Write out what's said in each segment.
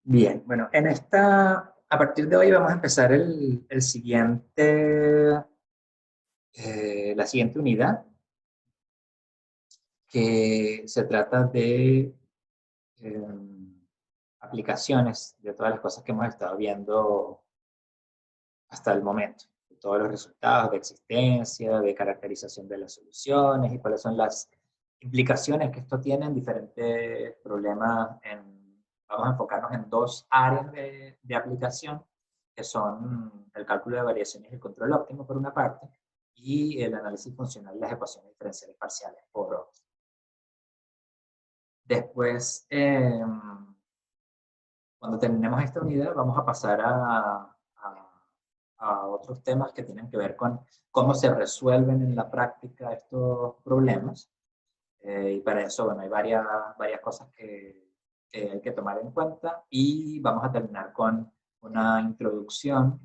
Bien, bueno, a partir de hoy vamos a empezar la siguiente unidad, que se trata de eh, aplicaciones de todas las cosas que hemos estado viendo hasta el momento, de todos los resultados de existencia, de caracterización de las soluciones y cuáles son las implicaciones que esto tiene en diferentes problemas. Vamos a enfocarnos en dos áreas de aplicación, que son el cálculo de variaciones y el control óptimo por una parte, y el análisis funcional de las ecuaciones diferenciales parciales por otra. Después, cuando terminemos esta unidad, vamos a pasar a otros temas que tienen que ver con cómo se resuelven en la práctica estos problemas. Y para eso, bueno, hay varias cosas que hay que tomar en cuenta, y vamos a terminar con una introducción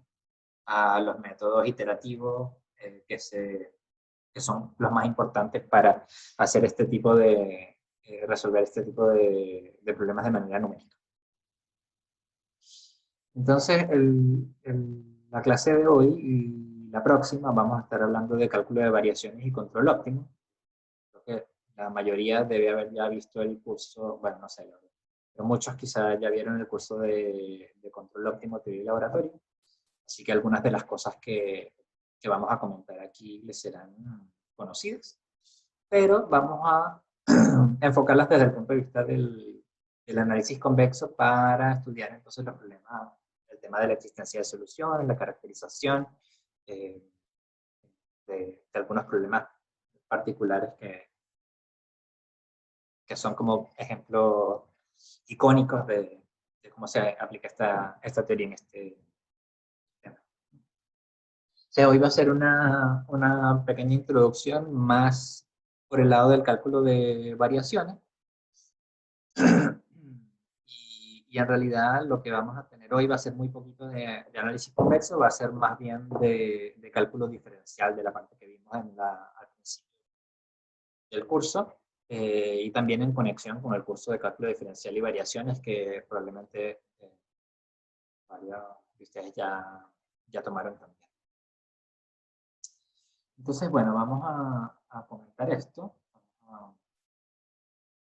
a los métodos iterativos que son los más importantes para hacer resolver este tipo de problemas de manera numérica. Entonces, la clase de hoy y la próxima vamos a estar hablando de cálculo de variaciones y control óptimo. Creo que la mayoría debe haber ya visto el curso, bueno, no sé, pero muchos quizás ya vieron el curso de control óptimo teoría y laboratorio. Así que algunas de las cosas que vamos a comentar aquí les serán conocidas. Pero vamos a enfocarlas desde el punto de vista del análisis convexo para estudiar entonces los problemas, el tema de la existencia de soluciones, la caracterización eh, de algunos problemas particulares que son como ejemplos icónicos de cómo se aplica esta teoría en este tema. O sea, hoy va a ser una pequeña introducción más por el lado del cálculo de variaciones. Y en realidad lo que vamos a tener hoy va a ser muy poquito de análisis convexo, va a ser más bien de cálculo diferencial de la parte que vimos al principio del curso, y también en conexión con el curso de cálculo diferencial y variaciones que probablemente varios de ustedes ya tomaron también. Entonces, bueno, vamos a comentar esto,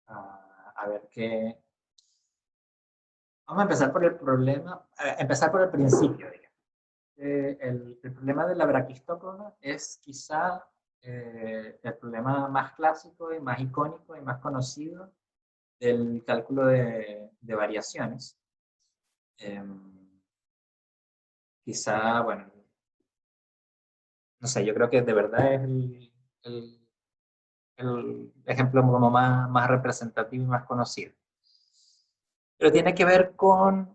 a ver qué. Vamos a empezar por el problema, empezar por el principio, digamos. El problema de la braquistócrona es quizá el problema más clásico y más icónico y más conocido del cálculo de variaciones. Quizá, bueno, no sé, yo creo que de verdad es el ejemplo como más representativo y más conocido. Pero tiene que ver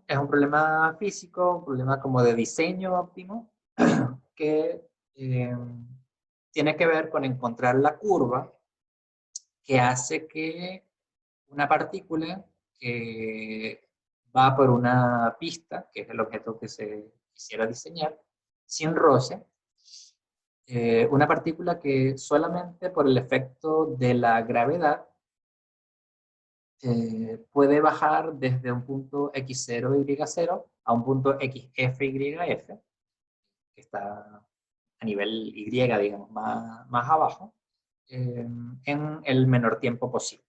es un problema físico, un problema como de diseño óptimo, que tiene que ver con encontrar la curva que hace que una partícula que va por una pista, que es el objeto que se quisiera diseñar, sin roce, una partícula que solamente por el efecto de la gravedad puede bajar desde un punto x0, y0 a un punto xf, yf, que está a nivel y, digamos, más abajo, en el menor tiempo posible.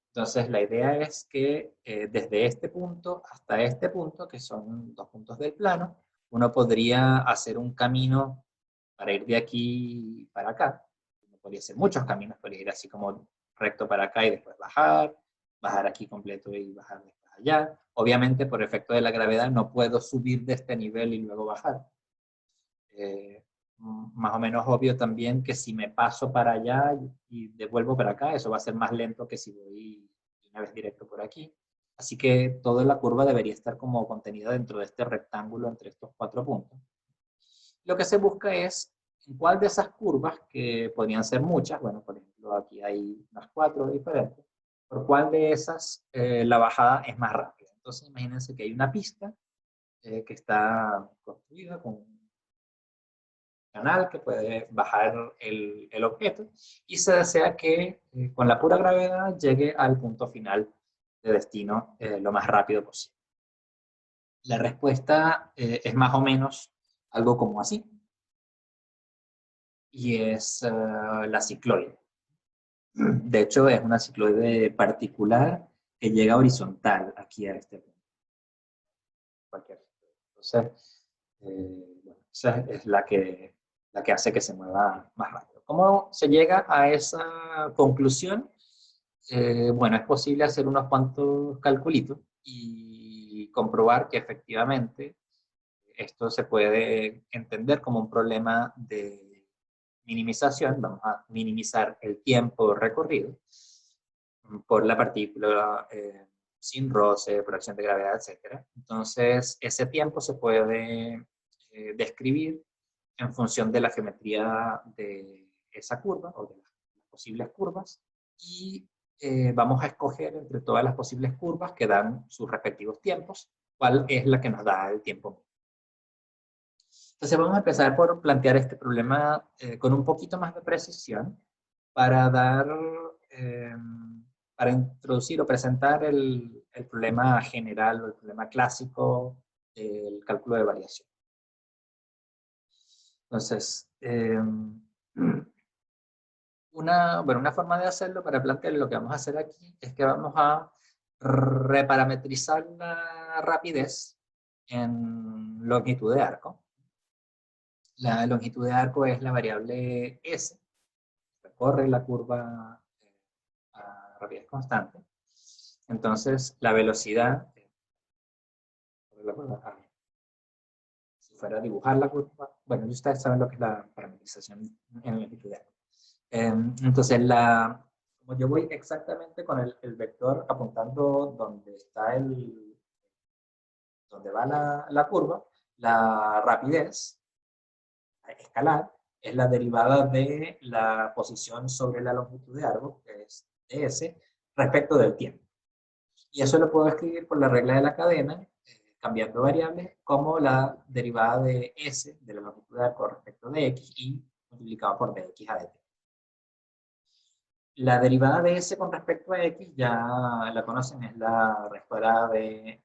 Entonces, la idea es que desde este punto hasta este punto, que son dos puntos del plano, uno podría hacer un camino para ir de aquí para acá. Uno podría hacer muchos caminos, podría ir así como recto para acá y después bajar aquí completo y bajar después allá. Obviamente, por efecto de la gravedad, no puedo subir de este nivel y luego bajar. Más o menos obvio también que si me paso para allá y devuelvo para acá, eso va a ser más lento que si voy una vez directo por aquí. Así que toda la curva debería estar como contenida dentro de este rectángulo entre estos cuatro puntos. Lo que se busca es en cuál de esas curvas, que podrían ser muchas, bueno, por ejemplo, aquí hay unas cuatro diferentes, por cuál de esas la bajada es más rápida. Entonces, imagínense que hay una pista que está construida con canal que puede bajar el objeto, y se desea que con la pura gravedad llegue al punto final de destino lo más rápido posible. La respuesta es más o menos algo como así, y es la cicloide. De hecho, es una cicloide particular que llega horizontal aquí a este punto. Entonces, bueno, esa es la que hace que se mueva más rápido. ¿Cómo se llega a esa conclusión? Bueno, es posible hacer unos cuantos calculitos y comprobar que efectivamente esto se puede entender como un problema de minimización. Vamos a minimizar el tiempo recorrido por la partícula sin roce, por acción de gravedad, etc. Entonces, ese tiempo se puede describir en función de la geometría de esa curva o de las posibles curvas, y vamos a escoger entre todas las posibles curvas que dan sus respectivos tiempos, cuál es la que nos da el tiempo. Entonces vamos a empezar por plantear este problema con un poquito más de precisión para dar, para introducir o presentar el problema general o el problema clásico del cálculo de variación. Entonces, una forma de hacerlo para plantear lo que vamos a hacer aquí es que vamos a reparametrizar la rapidez en longitud de arco. La longitud de arco es la variable S, recorre la curva a rapidez constante. Entonces, la velocidad, si fuera a dibujar la curva, bueno, ustedes saben lo que es la parametrización en longitud de arco. Entonces, como yo voy exactamente con el vector apuntando donde está donde va la curva, la rapidez escalar es la derivada de la posición sobre la longitud de árbol, que es ds, respecto del tiempo. Y eso lo puedo escribir por la regla de la cadena, cambiando variables, como la derivada de s, de la longitud de árbol respecto de x, y multiplicado por dx a dt. La derivada de s con respecto a x ya la conocen, es la raíz cuadrada de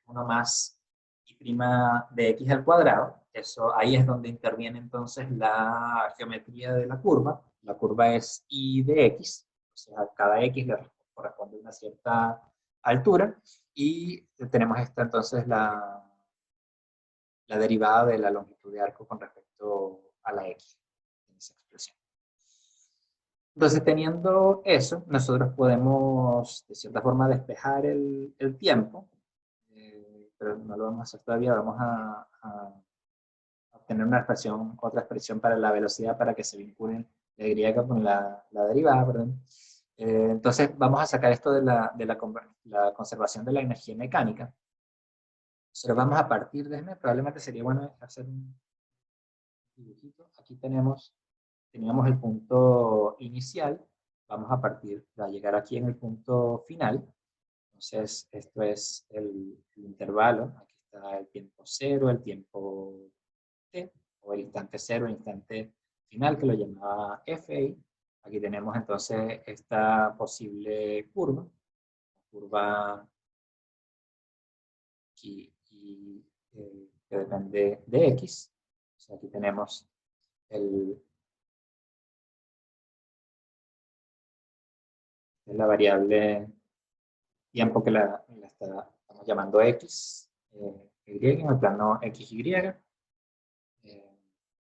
1 más y prima de x al cuadrado. Eso, ahí es donde interviene entonces la geometría de la curva. La curva es y de x, o sea, a cada x le corresponde una cierta altura, y tenemos esta entonces la derivada de la longitud de arco con respecto a la x en esa expresión. Entonces, teniendo eso, nosotros podemos, de cierta forma, despejar el tiempo, pero no lo vamos a hacer todavía. Vamos a obtener una expresión, otra expresión para la velocidad, para que se vinculen la y con la derivada, perdón. Entonces, vamos a sacar esto de la conservación de la energía mecánica. Entonces, vamos a partir de, probablemente sería bueno hacer un dibujito. Aquí teníamos el punto inicial, vamos a partir, a llegar aquí en el punto final. Entonces, esto es el intervalo, aquí está el tiempo cero, el tiempo t, o el instante cero, el instante final, que lo llamaba fi. Aquí tenemos entonces esta posible curva aquí, que depende de x. O sea, aquí tenemos la variable tiempo que estamos llamando x, y en el plano xy,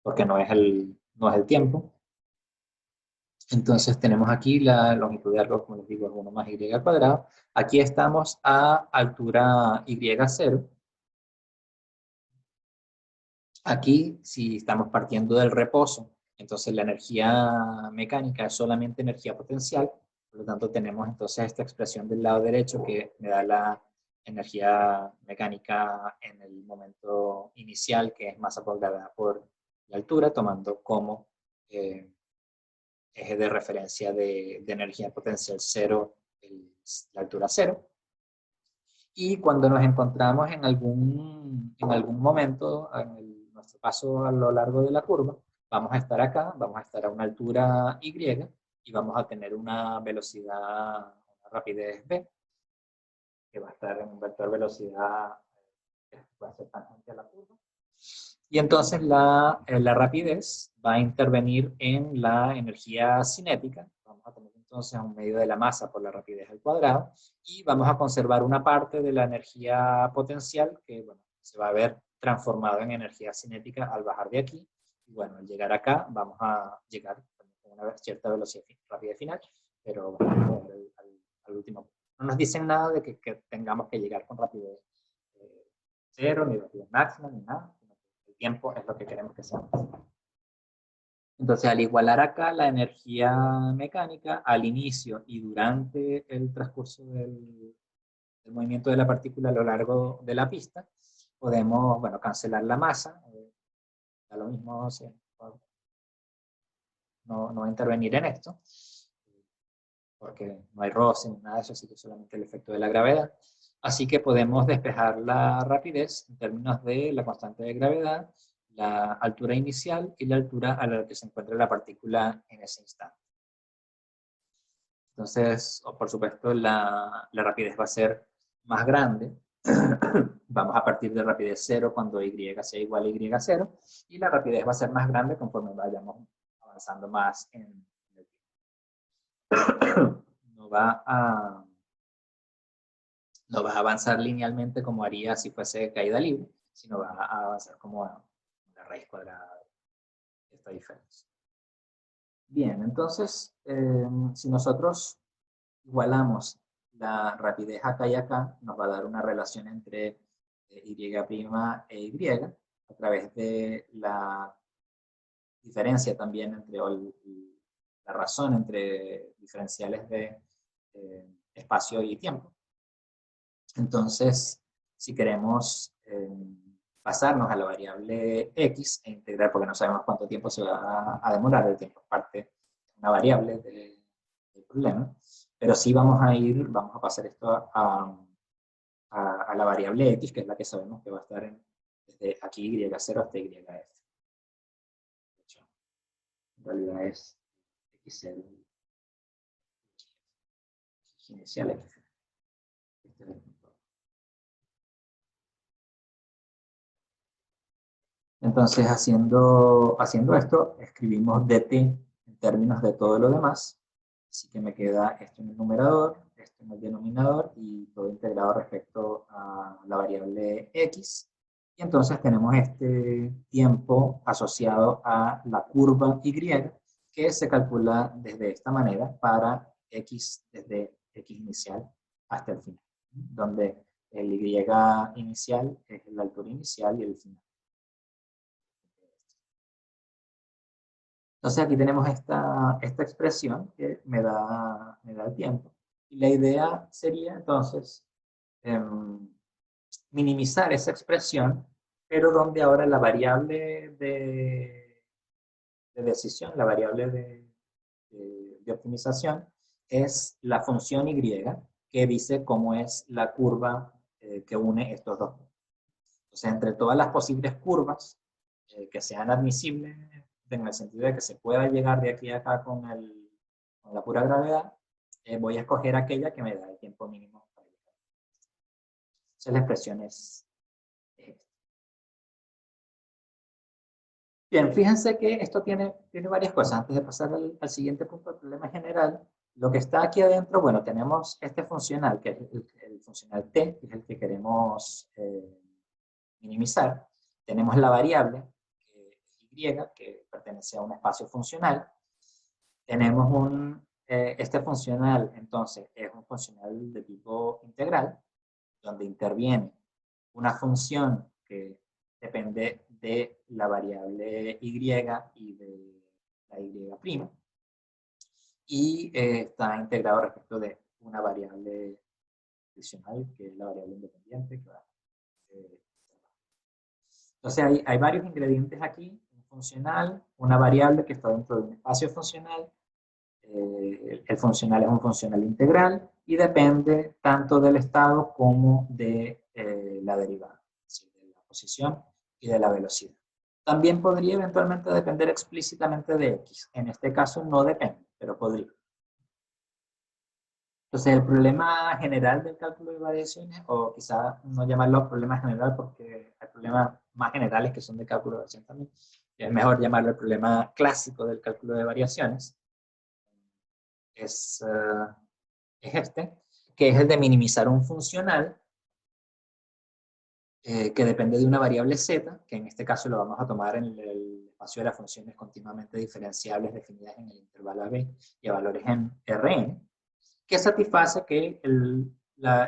porque no es el tiempo. Entonces tenemos aquí la longitud de arco, como les digo, es 1 más y al cuadrado. Aquí estamos a altura y0. Aquí, si estamos partiendo del reposo, entonces la energía mecánica es solamente energía potencial. Por lo tanto, tenemos entonces esta expresión del lado derecho que me da la energía mecánica en el momento inicial, que es masa por gravedad por la altura, tomando como eje de referencia de energía potencial cero, la altura cero. Y cuando nos encontramos en algún momento, en nuestro paso a lo largo de la curva, vamos a estar acá, vamos a estar a una altura y, y vamos a tener una velocidad, una rapidez v. que va a estar en un vector velocidad que va a ser tangente a la curva. Y entonces la rapidez va a intervenir en la energía cinética. Vamos a tener entonces un medio de la masa por la rapidez al cuadrado y vamos a conservar una parte de la energía potencial que, bueno, se va a ver transformado en energía cinética al bajar de aquí. Y bueno, al llegar acá vamos a llegar con una cierta velocidad rapidez final, pero bueno, al último. No nos dicen nada de que tengamos que llegar con rapidez cero, ni rapidez máxima, ni nada. El tiempo es lo que queremos que sea. Entonces, al igualar acá la energía mecánica al inicio y durante el transcurso del movimiento de la partícula a lo largo de la pista, podemos, bueno, cancelar la masa. Da lo mismo, no va a intervenir en esto, porque no hay roce ni nada de eso, así que solamente el efecto de la gravedad. Así que podemos despejar la rapidez en términos de la constante de gravedad, la altura inicial y la altura a la que se encuentra la partícula en ese instante. Entonces, por supuesto, la rapidez va a ser más grande. Vamos a partir de rapidez 0 cuando y sea igual a y0, y la rapidez va a ser más grande conforme vayamos avanzando más en el tiempo. No va a avanzar linealmente como haría si fuese caída libre, sino va a avanzar como a la raíz cuadrada de esta diferencia. Bien, entonces, si nosotros igualamos la rapidez acá y acá, nos va a dar una relación entre y' e y a través de la diferencia también entre, la razón entre diferenciales de espacio y tiempo. Entonces, si queremos pasarnos a la variable x e integrar, porque no sabemos cuánto tiempo se va a demorar, el tiempo es parte de una variable del problema, pero sí vamos a pasar esto a la variable x, que es la que sabemos que va a estar desde aquí y0 hasta yf. De hecho, en realidad es x0 inicial x. Este es el punto. Entonces, haciendo esto, escribimos dt en términos de todo lo demás. Así que me queda esto en el numerador, esto en el denominador y todo integrado respecto a la variable x. Y entonces tenemos este tiempo asociado a la curva y, que se calcula desde esta manera para x desde x inicial hasta el final, donde el y inicial es la altura inicial y el final. Entonces aquí tenemos esta expresión que me da el tiempo. Y la idea sería entonces minimizar esa expresión, pero donde ahora la variable de decisión, la variable de optimización, es la función y, que dice cómo es la curva que une estos dos puntos. Entonces, entre todas las posibles curvas que sean admisibles, en el sentido de que se pueda llegar de aquí a acá con la pura gravedad, voy a escoger aquella que me da el tiempo mínimo para llegar. Entonces la expresión es esta. Bien, fíjense que esto tiene varias cosas. Antes de pasar al siguiente punto del problema general, lo que está aquí adentro, bueno, tenemos este funcional, que es el funcional t, que es el que queremos minimizar. Tenemos la variable y, que pertenece a un espacio funcional. Tenemos este funcional, entonces, es un funcional de tipo integral, donde interviene una función que depende de la variable y de la y', y está integrado respecto de una variable adicional, que es la variable independiente, que va entonces hay varios ingredientes aquí, un funcional, una variable que está dentro de un espacio funcional, el funcional es un funcional integral y depende tanto del estado como de la derivada, es decir, de la posición y de la velocidad. También podría eventualmente depender explícitamente de x, en este caso no depende, pero podría. Entonces, el problema general del cálculo de variaciones, o quizá no llamarlo problema general porque hay problemas más generales que son de cálculo de variaciones también, es mejor llamarlo el problema clásico del cálculo de variaciones, es, es este, que es el de minimizar un funcional que depende de una variable z, que en este caso lo vamos a tomar en el espacio de las funciones continuamente diferenciables definidas en el intervalo AB y a valores en Rn, que satisface que el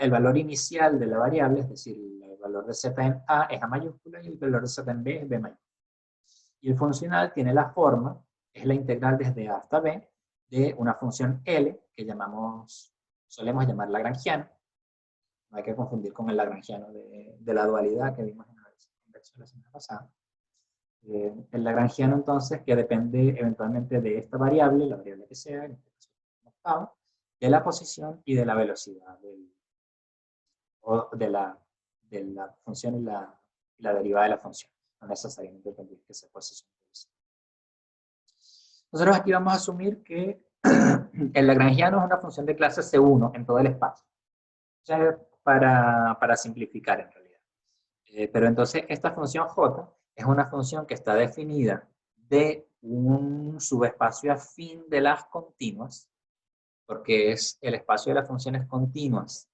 valor inicial de la variable, es decir, el valor de z en A es A mayúscula y el valor de z en B es B mayúscula. Y el funcional tiene la forma, es la integral desde A hasta B, de una función L, que solemos llamar lagrangiana. No hay que confundir con el lagrangiano de la dualidad que vimos en la versión de la semana pasada. El lagrangiano, entonces, que depende eventualmente de esta variable, la variable que sea, en este caso, octavo, de la posición y de la velocidad de la función y la derivada de la función. No necesariamente tendría que ser posición. Nosotros aquí vamos a asumir que el lagrangiano es una función de clase C1 en todo el espacio. O sea, para simplificar en realidad. Pero entonces esta función J es una función que está definida de un subespacio afín de las continuas, porque es el espacio de las funciones continuas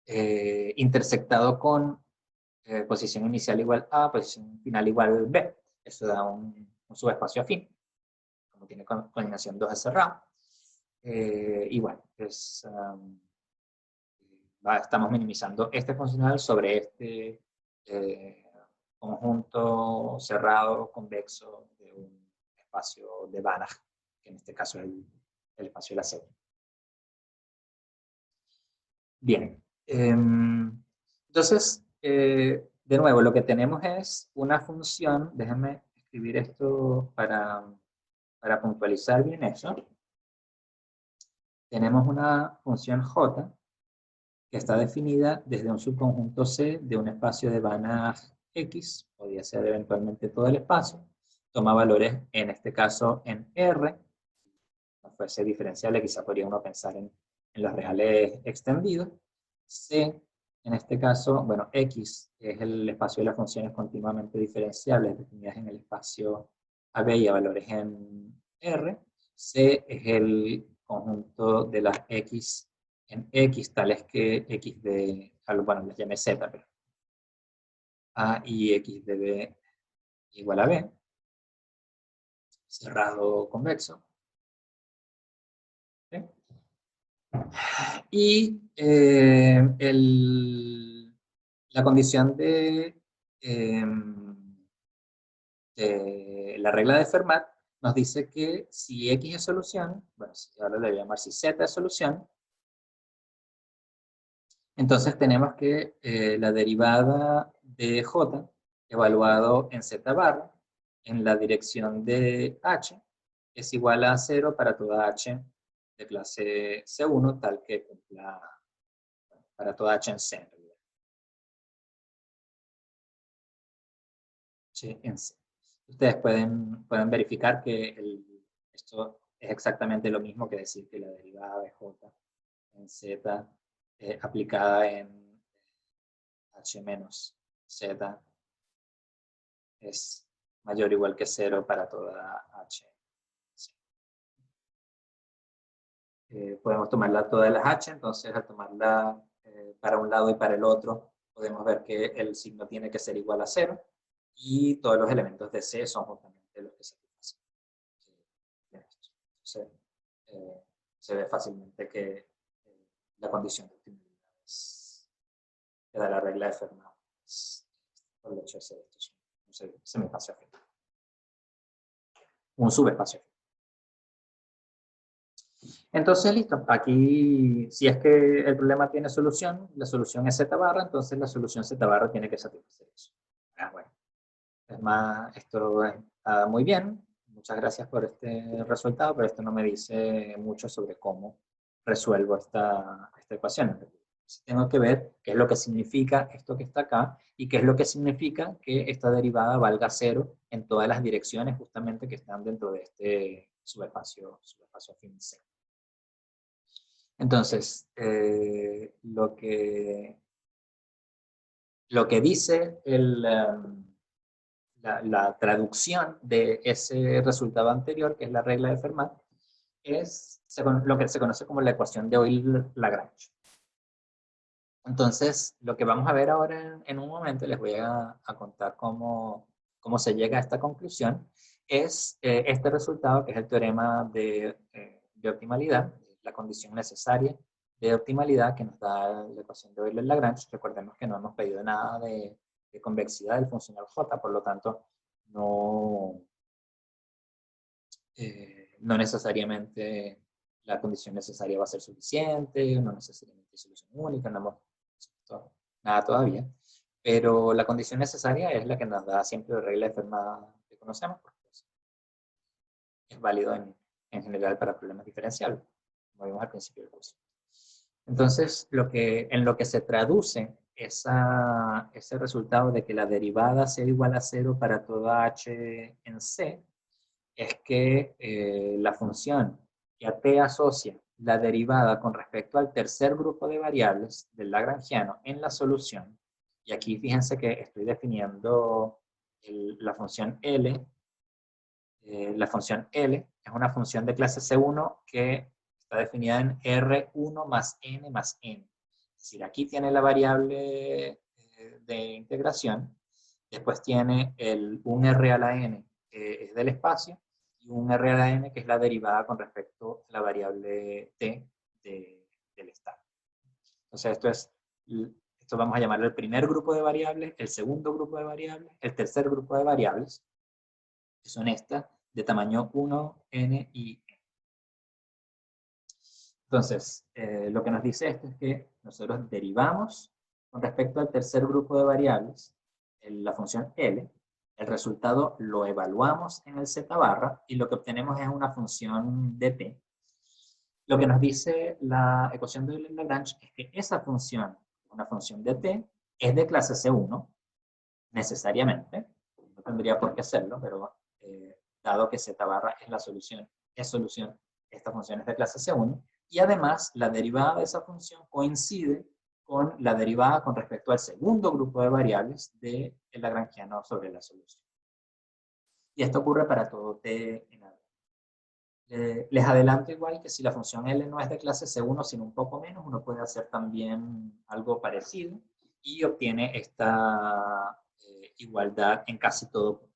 intersectado con posición inicial igual A, posición final igual B. Eso da un subespacio afín, como tiene coordinación 2 cerrado. Y bueno, estamos minimizando este funcional sobre este conjunto cerrado convexo de un espacio de Banach, que en este caso es el espacio de la serie. Bien, entonces, de nuevo, lo que tenemos es una función, déjenme escribir esto para puntualizar bien eso. Tenemos una función J que está definida desde un subconjunto C de un espacio de Banach X, podría ser eventualmente todo el espacio, toma valores, en este caso, en R, no fuese diferenciable, quizá podría uno pensar en los reales extendidos. C, en este caso, bueno, X es el espacio de las funciones continuamente diferenciables definidas en el espacio AB y a valores en R. C es el conjunto de las X en X, tales que X de, bueno, las llame Z, pero A y X de B igual a B, cerrado convexo. ¿Sí? Y la condición de la regla de Fermat nos dice que si X es solución, bueno, ahora le voy a llamar si Z es solución, entonces tenemos que la derivada de J, evaluado en Z barra, en la dirección de H, es igual a 0 para toda H de clase C1, tal que cumpla para toda H en C, en realidad. H en C. Ustedes pueden verificar que esto es exactamente lo mismo que decir que la derivada de J en Z aplicada en H menos Z es mayor o igual que 0 para toda H. Podemos tomarla todas las H, entonces al tomarla para un lado y para el otro, podemos ver que el signo tiene que ser igual a 0 y todos los elementos de C son justamente los que satisfacen. Entonces, se ve fácilmente que la condición de optimalidad que da la regla de Fermat por el hecho de ser esto es un semiespacio afín. Un subespacio afín. Entonces, listo. Aquí, si es que el problema tiene solución, la solución es Z barra, entonces la solución Z barra tiene que satisfacer eso. Bueno. Es más, esto está muy bien. Muchas gracias por este resultado, pero esto no me dice mucho sobre cómo resuelvo esta ecuación. Tengo que ver qué es lo que significa esto que está acá y qué es lo que significa que esta derivada valga 0 en todas las direcciones justamente que están dentro de este subespacio afín C. Entonces, lo que dice la traducción de ese resultado anterior, que es la regla de Fermat, es lo que se conoce como la ecuación de Euler-Lagrange. Entonces, lo que vamos a ver ahora en un momento, les voy a contar cómo se llega a esta conclusión, es este resultado, que es el teorema de optimalidad, la condición necesaria de optimalidad que nos da la ecuación de Euler-Lagrange. Recordemos que no hemos pedido nada de convexidad del funcional J, por lo tanto, no necesariamente la condición necesaria va a ser suficiente, no necesariamente hay solución única, no hemos resuelto nada todavía, pero la condición necesaria es la que nos da siempre la regla de Fermat que conocemos, porque es válido en general para problemas diferenciales, como vimos al principio del curso. Entonces, en lo que se traduce ese resultado de que la derivada sea igual a 0 para toda h en C, es que la función que a t asocia la derivada con respecto al tercer grupo de variables del lagrangiano en la solución, y aquí fíjense que estoy definiendo la función L. La función L es una función de clase C1 que está definida en R1 más N más N. Es decir, aquí tiene la variable de integración, después tiene un R a la N, que es del espacio, y un R a la N, que es la derivada con respecto a la variable T del estado. Entonces, esto vamos a llamarlo el primer grupo de variables, el segundo grupo de variables, el tercer grupo de variables, que son estas, de tamaño 1, n y n. Entonces, lo que nos dice esto es que nosotros derivamos con respecto al tercer grupo de variables la función L, el resultado lo evaluamos en el z barra y lo que obtenemos es una función de t. Lo que nos dice la ecuación de Euler-Lagrange es que esa función, una función de t, es de clase C1, necesariamente. No tendría por qué hacerlo, pero dado que z barra es la solución, esta función es de clase C1, y además la derivada de esa función coincide con la derivada con respecto al segundo grupo de variables del lagrangiano sobre la solución. Y esto ocurre para todo t en adelante. Les adelanto igual que si la función L no es de clase C1, sino un poco menos, uno puede hacer también algo parecido y obtiene esta igualdad en casi todo punto.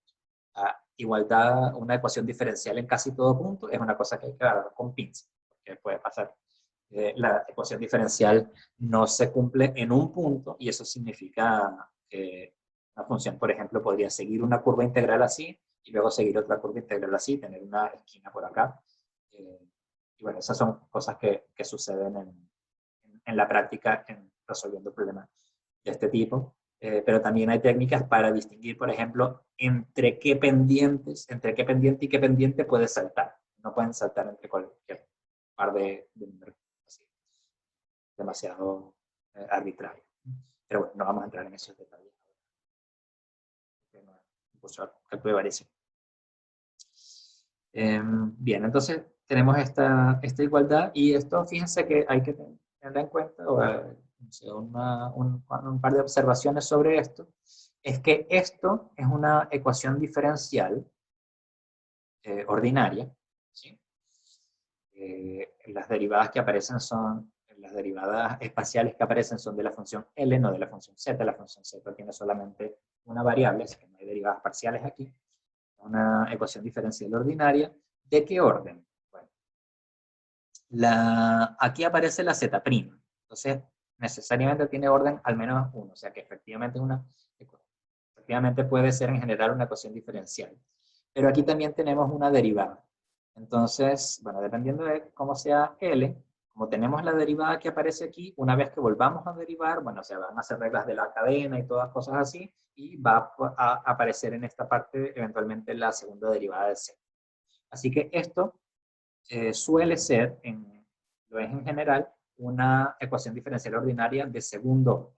Igualdad, una ecuación diferencial en casi todo punto, es una cosa que hay que agarrar con pinzas, porque puede pasar. La ecuación diferencial no se cumple en un punto y eso significa que una función, por ejemplo, podría seguir una curva integral así y luego seguir otra curva integral así, tener una esquina por acá. Y bueno, esas son cosas que suceden en la práctica resolviendo problemas de este tipo. Pero también hay técnicas para distinguir, por ejemplo, entre qué pendiente y qué pendiente puede saltar. No pueden saltar entre cualquier par de números. Así, demasiado arbitrario. Pero bueno, no vamos a entrar en esos detalles. Cálculo de variación. Bien, entonces tenemos esta igualdad y esto, fíjense que hay que tener en cuenta, un par de observaciones sobre esto, es que esto es una ecuación diferencial ordinaria, ¿sí? Las derivadas que aparecen las derivadas espaciales que aparecen son de la función L, no de la función Z. La función Z tiene solamente una variable, así que no hay derivadas parciales aquí. Una ecuación diferencial ordinaria. ¿De qué orden? Bueno, aquí aparece la Z'. Entonces, necesariamente tiene orden al menos 1. O sea que efectivamente puede ser en general una ecuación diferencial. Pero aquí también tenemos una derivada. Entonces, bueno, dependiendo de cómo sea L, como tenemos la derivada que aparece aquí, una vez que volvamos a derivar, bueno, se van a hacer reglas de la cadena y todas cosas así, y va a aparecer en esta parte eventualmente la segunda derivada de C. Así que esto suele ser, lo es en general, una ecuación diferencial ordinaria de segundo orden.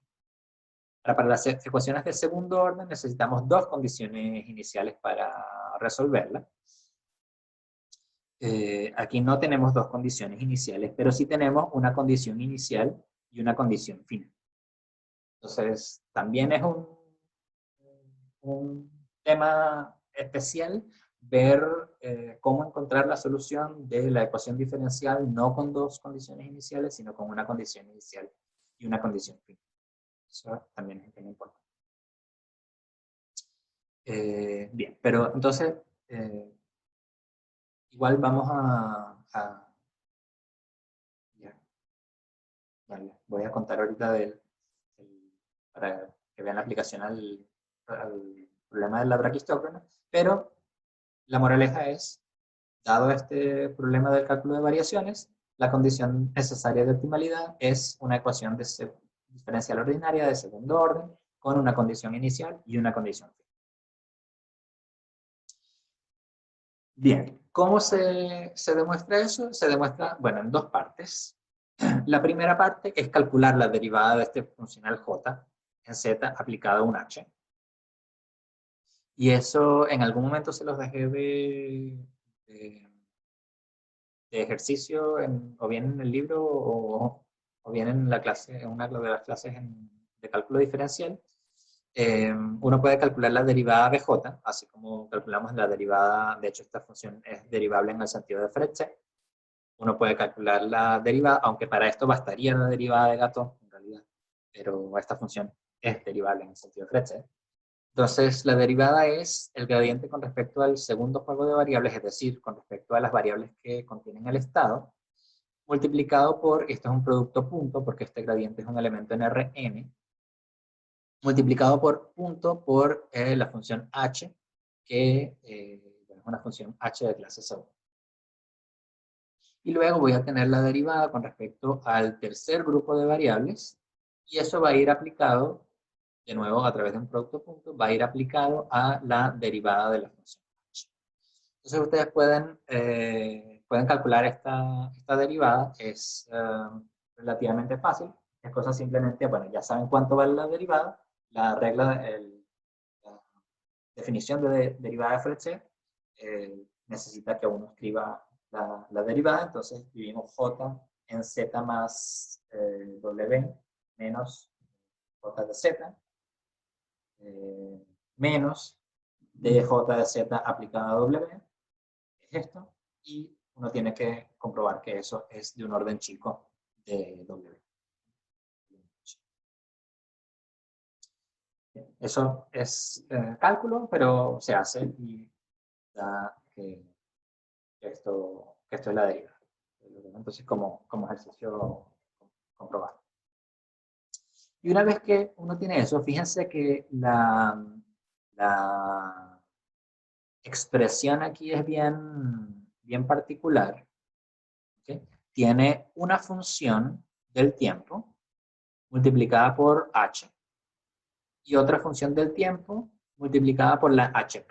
Para las ecuaciones de segundo orden necesitamos dos condiciones iniciales para resolverla. aquí no tenemos dos condiciones iniciales, pero sí tenemos una condición inicial y una condición final. Entonces, también es un tema especial ver cómo encontrar la solución de la ecuación diferencial no con dos condiciones iniciales, sino con una condición inicial y una condición final. Eso también es un tema importante. Bien, pero entonces, igual vamos ya, voy a contar ahorita para que vean la aplicación al problema de la braquistócrona, pero la moraleja es, dado este problema del cálculo de variaciones, la condición necesaria de optimalidad es una ecuación diferencial ordinaria de segundo orden con una condición inicial y una condición final. Bien, ¿cómo se demuestra eso? Se demuestra, bueno, en dos partes. La primera parte es calcular la derivada de este funcional j en z aplicada a un h. Y eso en algún momento se los dejé de ejercicio, o bien en el libro o bien en la clase, en una de las clases de cálculo diferencial. Uno puede calcular la derivada de j, así como calculamos la derivada, de hecho esta función es derivable en el sentido de Fredset. Uno puede calcular la derivada, aunque para esto bastaría la derivada de Gato, en realidad, pero esta función es derivable en el sentido de Fredset. Entonces, la derivada es el gradiente con respecto al segundo juego de variables, es decir, con respecto a las variables que contienen el estado, multiplicado por, esto es un producto punto, porque este gradiente es un elemento en Rn, multiplicado por punto por la función h, que es una función h de clase C1. Y luego voy a tener la derivada con respecto al tercer grupo de variables, y eso va a ir aplicado, de nuevo a través de un producto punto, va a ir aplicado a la derivada de la función h. Entonces ustedes pueden calcular esta derivada, es relativamente fácil, es cosa simplemente, bueno, ya saben cuánto vale la derivada, la regla, la definición de derivada de Fredset necesita que uno escriba la derivada, entonces dividimos j en z más w menos j de z menos dj de z aplicada a w, es esto, y uno tiene que comprobar que eso es de un orden chico de w. Eso es cálculo, pero se hace y da que esto es la derivada. Entonces, como ejercicio comprobado. Y una vez que uno tiene eso, fíjense que la expresión aquí es bien particular. ¿Okay? Tiene una función del tiempo multiplicada por h y otra función del tiempo multiplicada por la h'.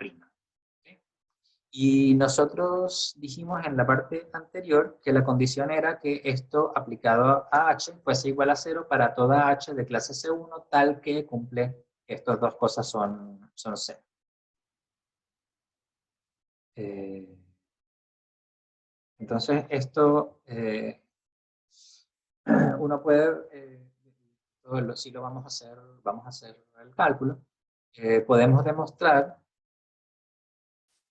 Y nosotros dijimos en la parte anterior que la condición era que esto aplicado a h fuese igual a 0 para toda h de clase C1 tal que cumple estas dos cosas son 0. Entonces esto uno puede, si lo vamos a hacer el cálculo, podemos demostrar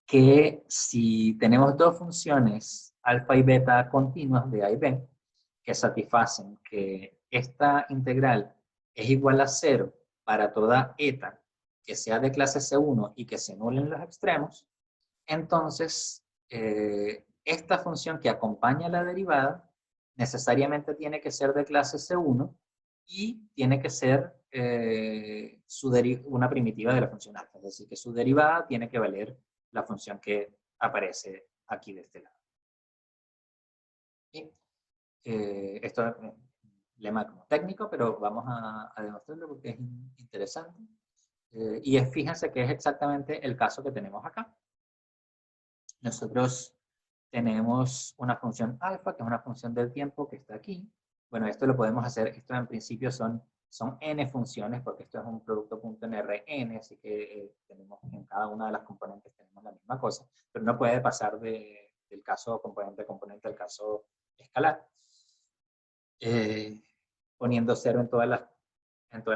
que si tenemos dos funciones alfa y beta continuas de A y B, que satisfacen que esta integral es igual a 0 para toda eta que sea de clase C1 y que se anulen los extremos, entonces esta función que acompaña la derivada necesariamente tiene que ser de clase C1 y tiene que ser una primitiva de la función alfa, es decir, que su derivada tiene que valer la función que aparece aquí de este lado. Y, esto es un lema como técnico, pero vamos a demostrarlo porque es interesante. Y fíjense que es exactamente el caso que tenemos acá. Nosotros tenemos una función alfa, que es una función del tiempo que está aquí. Bueno, esto lo podemos hacer, esto en principio son n funciones, porque esto es un producto punto en Rn, así que tenemos en cada una de las componentes tenemos la misma cosa, pero no puede pasar de del caso componente del caso escalar, poniendo 0 en todas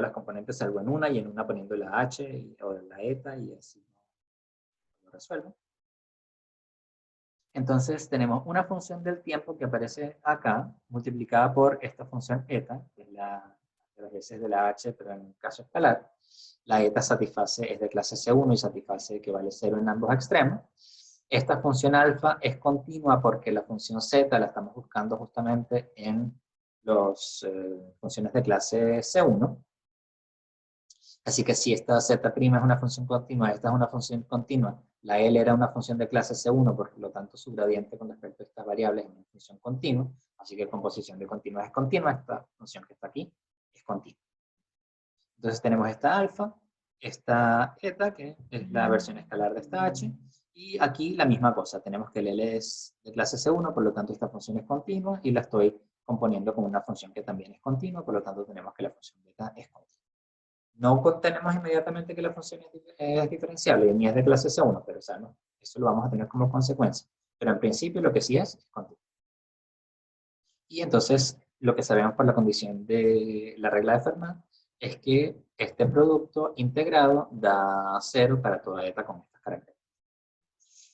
las componentes salvo en una, y en una poniendo la h o la eta, y así lo resuelvo. Entonces tenemos una función del tiempo que aparece acá, multiplicada por esta función eta, que es la de las veces de la h, pero en el caso escalar. La eta satisface, es de clase C1 y satisface que vale 0 en ambos extremos. Esta función alfa es continua porque la función z la estamos buscando justamente en las funciones de clase C1. Así que si esta z' es una función continua, esta es una función continua, la L era una función de clase C1, por lo tanto su gradiente con respecto a estas variables es una función continua, así que composición de continua es continua, esta función que está aquí es continua. Entonces tenemos esta alfa, esta eta, que es la versión escalar de esta h, y aquí la misma cosa, tenemos que el L es de clase C1, por lo tanto esta función es continua, y la estoy componiendo con una función que también es continua, por lo tanto tenemos que la función beta es continua. No tenemos inmediatamente que la función es diferenciable, ni es de clase C1, pero o sea, no, eso lo vamos a tener como consecuencia. Pero en principio lo que sí es continuo. Y entonces lo que sabemos por la condición de la regla de Fermat es que este producto integrado da 0 para toda eta con estas características.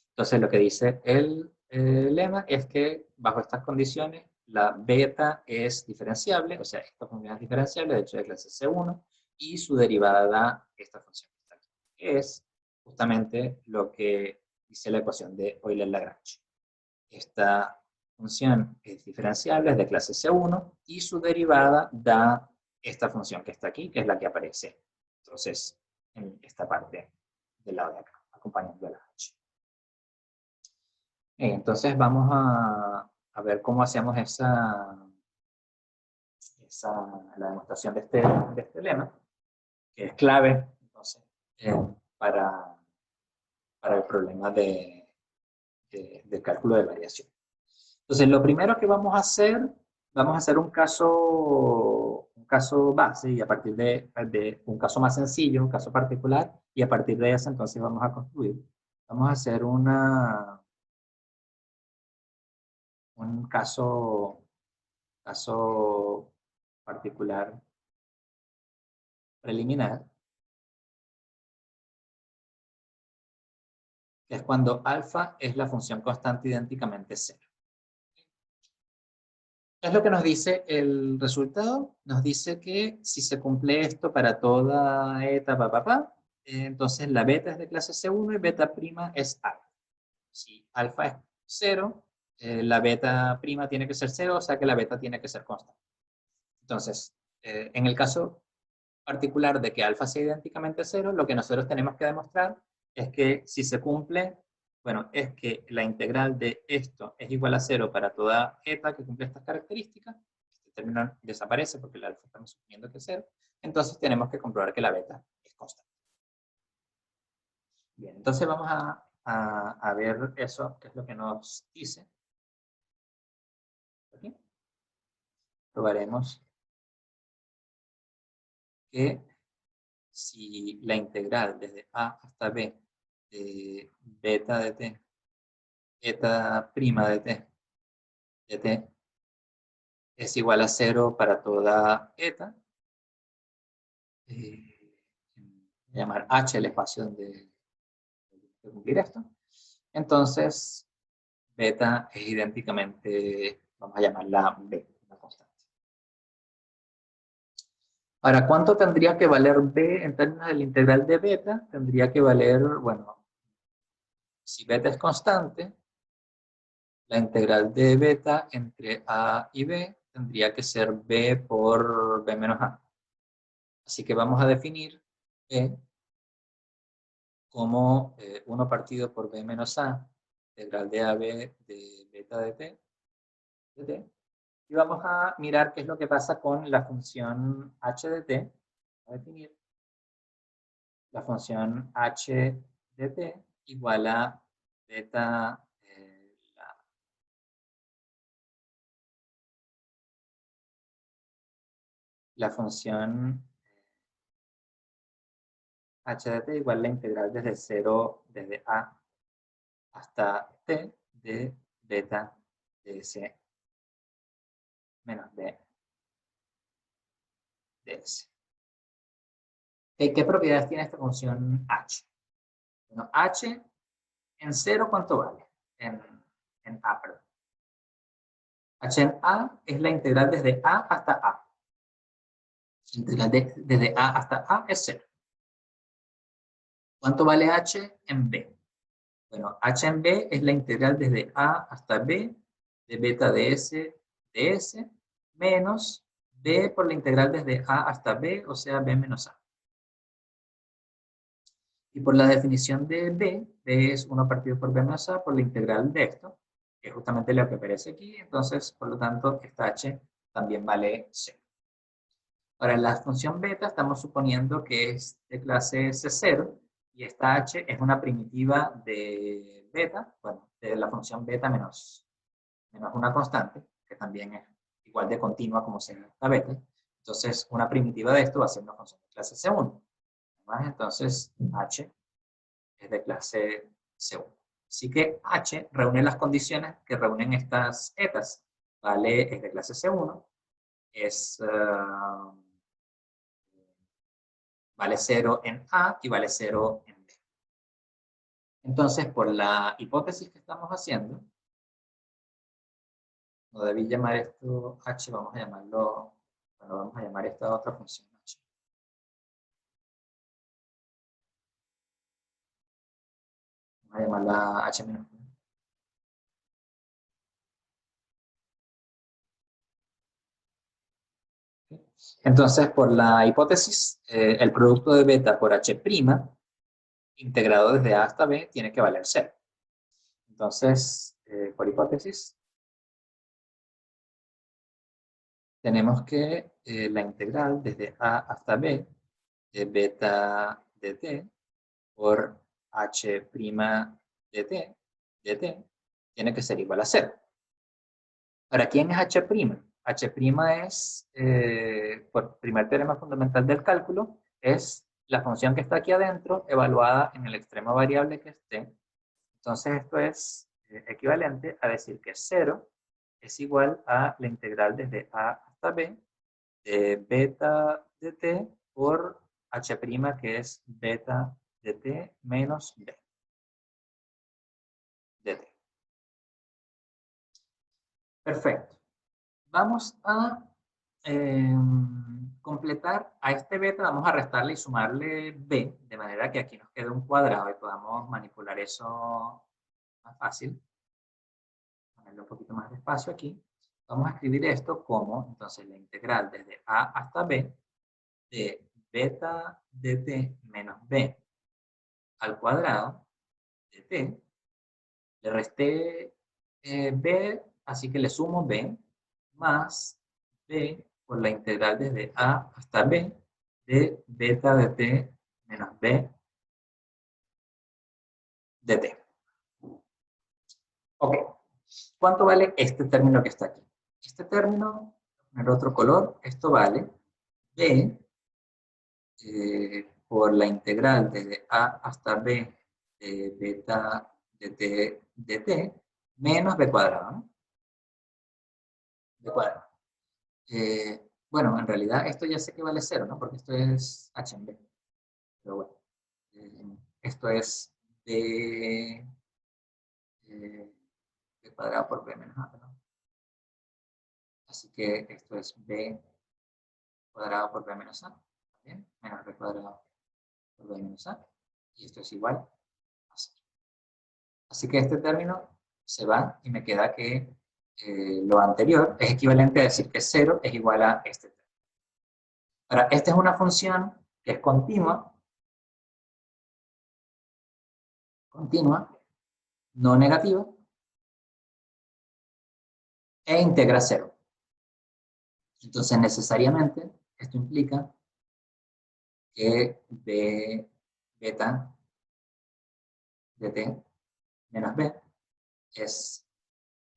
Entonces lo que dice el lema es que bajo estas condiciones la beta es diferenciable, o sea, esta función es diferenciable, de hecho de clase C1, y su derivada da esta función que está aquí, que es justamente lo que dice la ecuación de Euler-Lagrange. Esta función es diferenciable, es de clase C1, y su derivada da esta función que está aquí, que es la que aparece entonces en esta parte del lado de acá, acompañando a la h. Entonces vamos a ver cómo hacemos la demostración de este lema, que es clave entonces, para el problema del cálculo de variación. Entonces, lo primero que vamos a hacer un caso base, y a partir de un caso más sencillo, un caso particular, y a partir de eso entonces vamos a construir. Vamos a hacer un caso particular preliminar, que es cuando alfa es la función constante idénticamente 0. ¿Qué es lo que nos dice el resultado? Nos dice que si se cumple esto para toda eta, entonces la beta es de clase C1 y beta prima es alfa. Si alfa es 0, la beta prima tiene que ser 0, o sea que la beta tiene que ser constante. Entonces, en el caso particular de que alfa sea idénticamente 0, lo que nosotros tenemos que demostrar es que si se cumple, bueno, es que la integral de esto es igual a 0 para toda eta que cumple estas características. Este término desaparece porque el alfa estamos suponiendo que es 0. Entonces tenemos que comprobar que la beta es constante. Bien, entonces vamos a ver eso, que es lo que nos dice. Aquí. Probaremos que si la integral desde a hasta b de beta de t, eta prima de t es igual a 0 para toda eta, llamar h el espacio donde cumplir esto, entonces beta es idénticamente, vamos a llamarla b, una constante. Ahora, ¿cuánto tendría que valer b en términos del integral de beta? Tendría que valer, bueno, si beta es constante, la integral de beta entre a y b tendría que ser b por b menos a. Así que vamos a definir b como 1 partido por b menos a, integral de ab de beta de t, y vamos a mirar qué es lo que pasa con la función h de t. Vamos a definir la función h de t igual a beta, la función h de t igual a la integral desde 0, desde a hasta t de beta de S menos B de S. ¿Qué propiedades tiene esta función h? Bueno, h en 0, ¿cuánto vale? En a, perdón. H en a es la integral desde a hasta a. La integral desde a hasta a es 0. ¿Cuánto vale h en b? Bueno, h en b es la integral desde a hasta b de beta de s menos b por la integral desde a hasta b, o sea, b menos a. Y por la definición de b es 1 partido por b menos a por la integral de esto, que es justamente lo que aparece aquí. Entonces, por lo tanto, esta h también vale 0. Ahora, la función beta estamos suponiendo que es de clase C0 y esta h es una primitiva de beta, bueno, de la función beta menos una constante, que también es igual de continua como sea esta beta. Entonces, una primitiva de esto va a ser una función de clase C1. Además, entonces, h es de clase C1. Así que h reúne las condiciones que reúnen estas etas. Vale, es de clase C1, vale 0 en A y vale 0 en B. Entonces, por la hipótesis que estamos haciendo, no debí llamar esto h, vamos a llamarlo, bueno, vamos a llamar esta otra función h. Vamos a llamarla h menos 1. Entonces, por la hipótesis, el producto de beta por h' integrado desde a hasta b tiene que valer 0. Entonces, por hipótesis, tenemos que la integral desde a hasta b de beta de t por h' de t tiene que ser igual a 0. ¿Para quién es h'? H' es, por primer teorema fundamental del cálculo, es la función que está aquí adentro evaluada en el extremo variable que esté. Entonces esto es equivalente a decir que 0 es igual a la integral desde a hasta b de beta de t por h' que es beta de t menos b de t. Perfecto. Vamos a completar a este beta, vamos a restarle y sumarle b, de manera que aquí nos quede un cuadrado y podamos manipular eso más fácil. Ponerle un poquito más de espacio aquí. Vamos a escribir esto como, entonces, la integral desde a hasta b de beta de t menos b al cuadrado de t. Le resté b, así que le sumo b, más b por la integral desde a hasta b de beta de t menos b de t. Ok, ¿cuánto vale este término que está aquí? Este término, poner otro color, esto vale b por la integral desde a hasta b de beta de t menos b cuadrado, ¿no? B cuadrado. Bueno, en realidad esto ya sé que vale 0, ¿no? Porque esto es h en b. Pero bueno, esto es b, b cuadrado por b menos a, ¿no? Así que esto es b cuadrado por b menos a, ¿también? Menos b cuadrado por b menos a. Y esto es igual a 0. Así que este término se va y me queda que lo anterior es equivalente a decir que 0 es igual a este término. Ahora, esta es una función que es continua, no negativa, e integra 0. Entonces, necesariamente, esto implica que b beta de t menos b es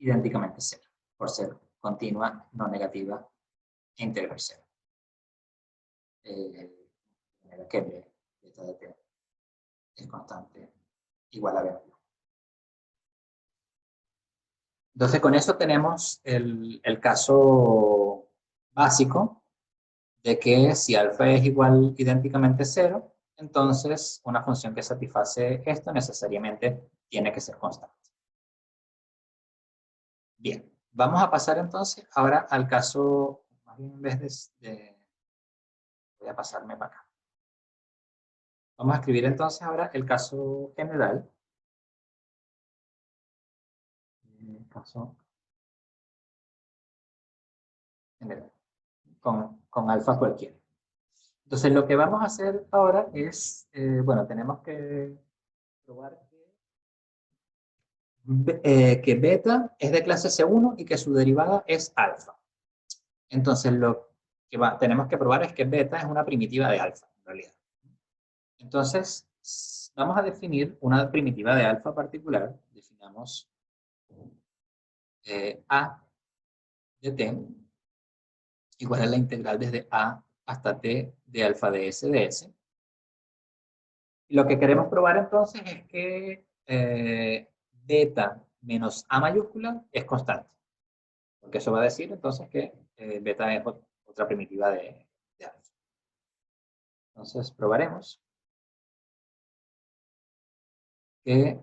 idénticamente 0, por ser continua, no negativa, e integrar 0. De manera que b beta de t es constante igual a b. Entonces, con eso tenemos el caso básico de que si alfa es igual idénticamente a 0, entonces una función que satisface esto necesariamente tiene que ser constante. Bien, vamos a pasar entonces ahora al caso, más bien en vez voy a pasarme para acá. Vamos a escribir entonces ahora el caso general. Caso general, con alfa cualquiera. Entonces lo que vamos a hacer ahora es, bueno, tenemos que probar que beta es de clase C1 y que su derivada es alfa. Entonces lo que tenemos que probar es que beta es una primitiva de alfa, en realidad. Entonces, vamos a definir una primitiva de alfa particular. Definamos a de t igual a la integral desde a hasta t de alfa de s de s. Y lo que queremos probar entonces es que beta menos a mayúscula es constante. Porque eso va a decir entonces que beta es otra primitiva de alfa. Entonces probaremos que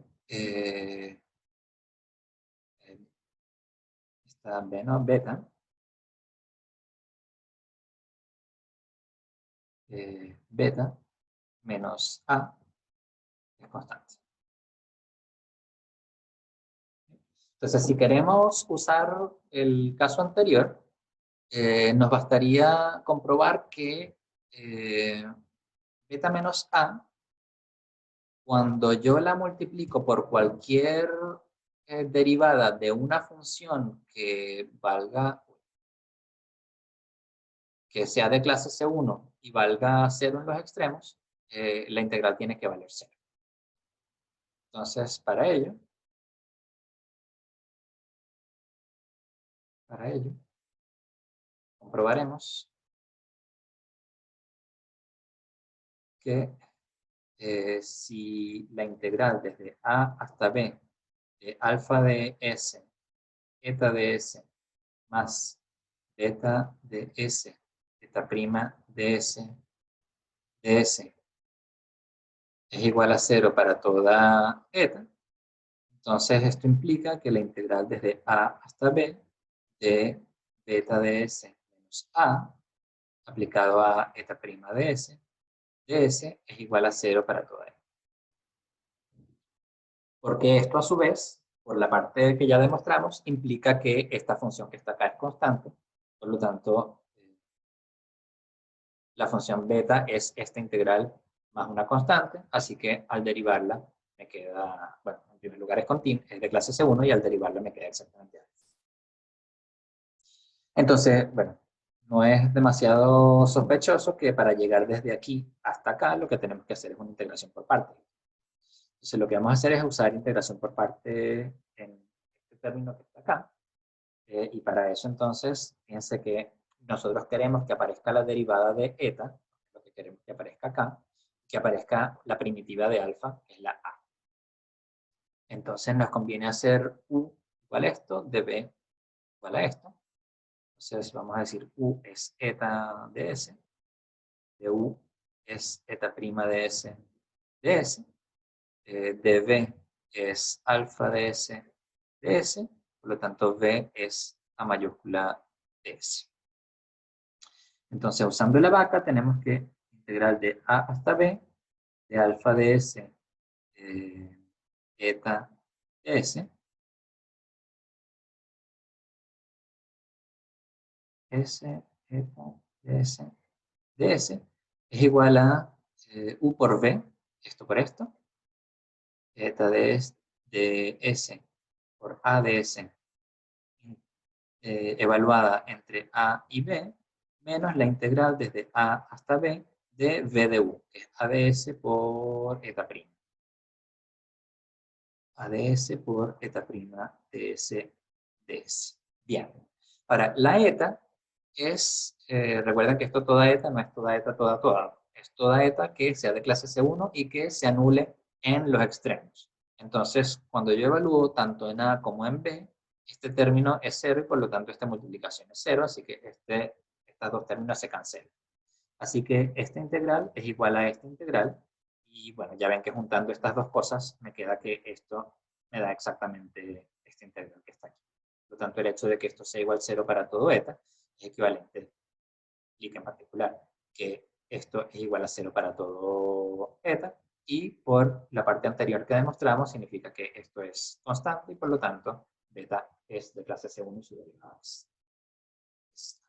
esta beta beta menos a es constante. Entonces, si queremos usar el caso anterior, nos bastaría comprobar que beta menos a, cuando yo la multiplico por cualquier derivada de una función que valga, que sea de clase C1 y valga 0 en los extremos, la integral tiene que valer 0. Entonces, para ello, comprobaremos que si la integral desde a hasta b de alfa de s, eta de s, más beta de s, eta prima de s, de s, es igual a 0 para toda eta, entonces esto implica que la integral desde a hasta b de beta de s menos a, aplicado a eta prima de s es igual a 0 para toda eta. Porque esto a su vez, por la parte que ya demostramos, implica que esta función que está acá es constante. Por lo tanto, la función beta es esta integral más una constante, así que al derivarla me queda, bueno, en primer lugar es de clase C1 y al derivarla me queda exactamente alfa. Entonces, bueno, no es demasiado sospechoso que para llegar desde aquí hasta acá lo que tenemos que hacer es una integración por partes. Entonces lo que vamos a hacer es usar integración por parte en este término que está acá. Y para eso entonces, fíjense que nosotros queremos que aparezca la derivada de eta, lo que queremos que aparezca acá, que aparezca la primitiva de alfa, que es la a. Entonces nos conviene hacer u igual a esto, de b igual a esto. Entonces vamos a decir u es eta de s, de u es eta prima de s de s, de b es alfa de s de s, por lo tanto b es a mayúscula de s. Entonces, usando la vaca, tenemos que integral de a hasta b, de alfa de s, eta de s, s, eta de s, de s, es igual a u por b, esto por esto, eta de s por a de s, evaluada entre a y b, menos la integral desde a hasta b de v de u, que es a de s por eta prima. A de s por eta prima de s de s. Bien. Ahora, la eta es, recuerden que esto toda eta no es toda eta toda. Es toda eta que sea de clase C1 y que se anule en los extremos. Entonces, cuando yo evalúo tanto en A como en B, este término es 0 y por lo tanto esta multiplicación es 0, así que estos dos términos se cancelan. Así que esta integral es igual a esta integral, y bueno, ya ven que juntando estas dos cosas me queda que esto me da exactamente esta integral que está aquí. Por lo tanto, el hecho de que esto sea igual a 0 para todo eta es equivalente, implica en particular que esto es igual a 0 para todo eta, y por la parte anterior que demostramos significa que esto es constante y por lo tanto beta es de clase C1 y su derivada es esta.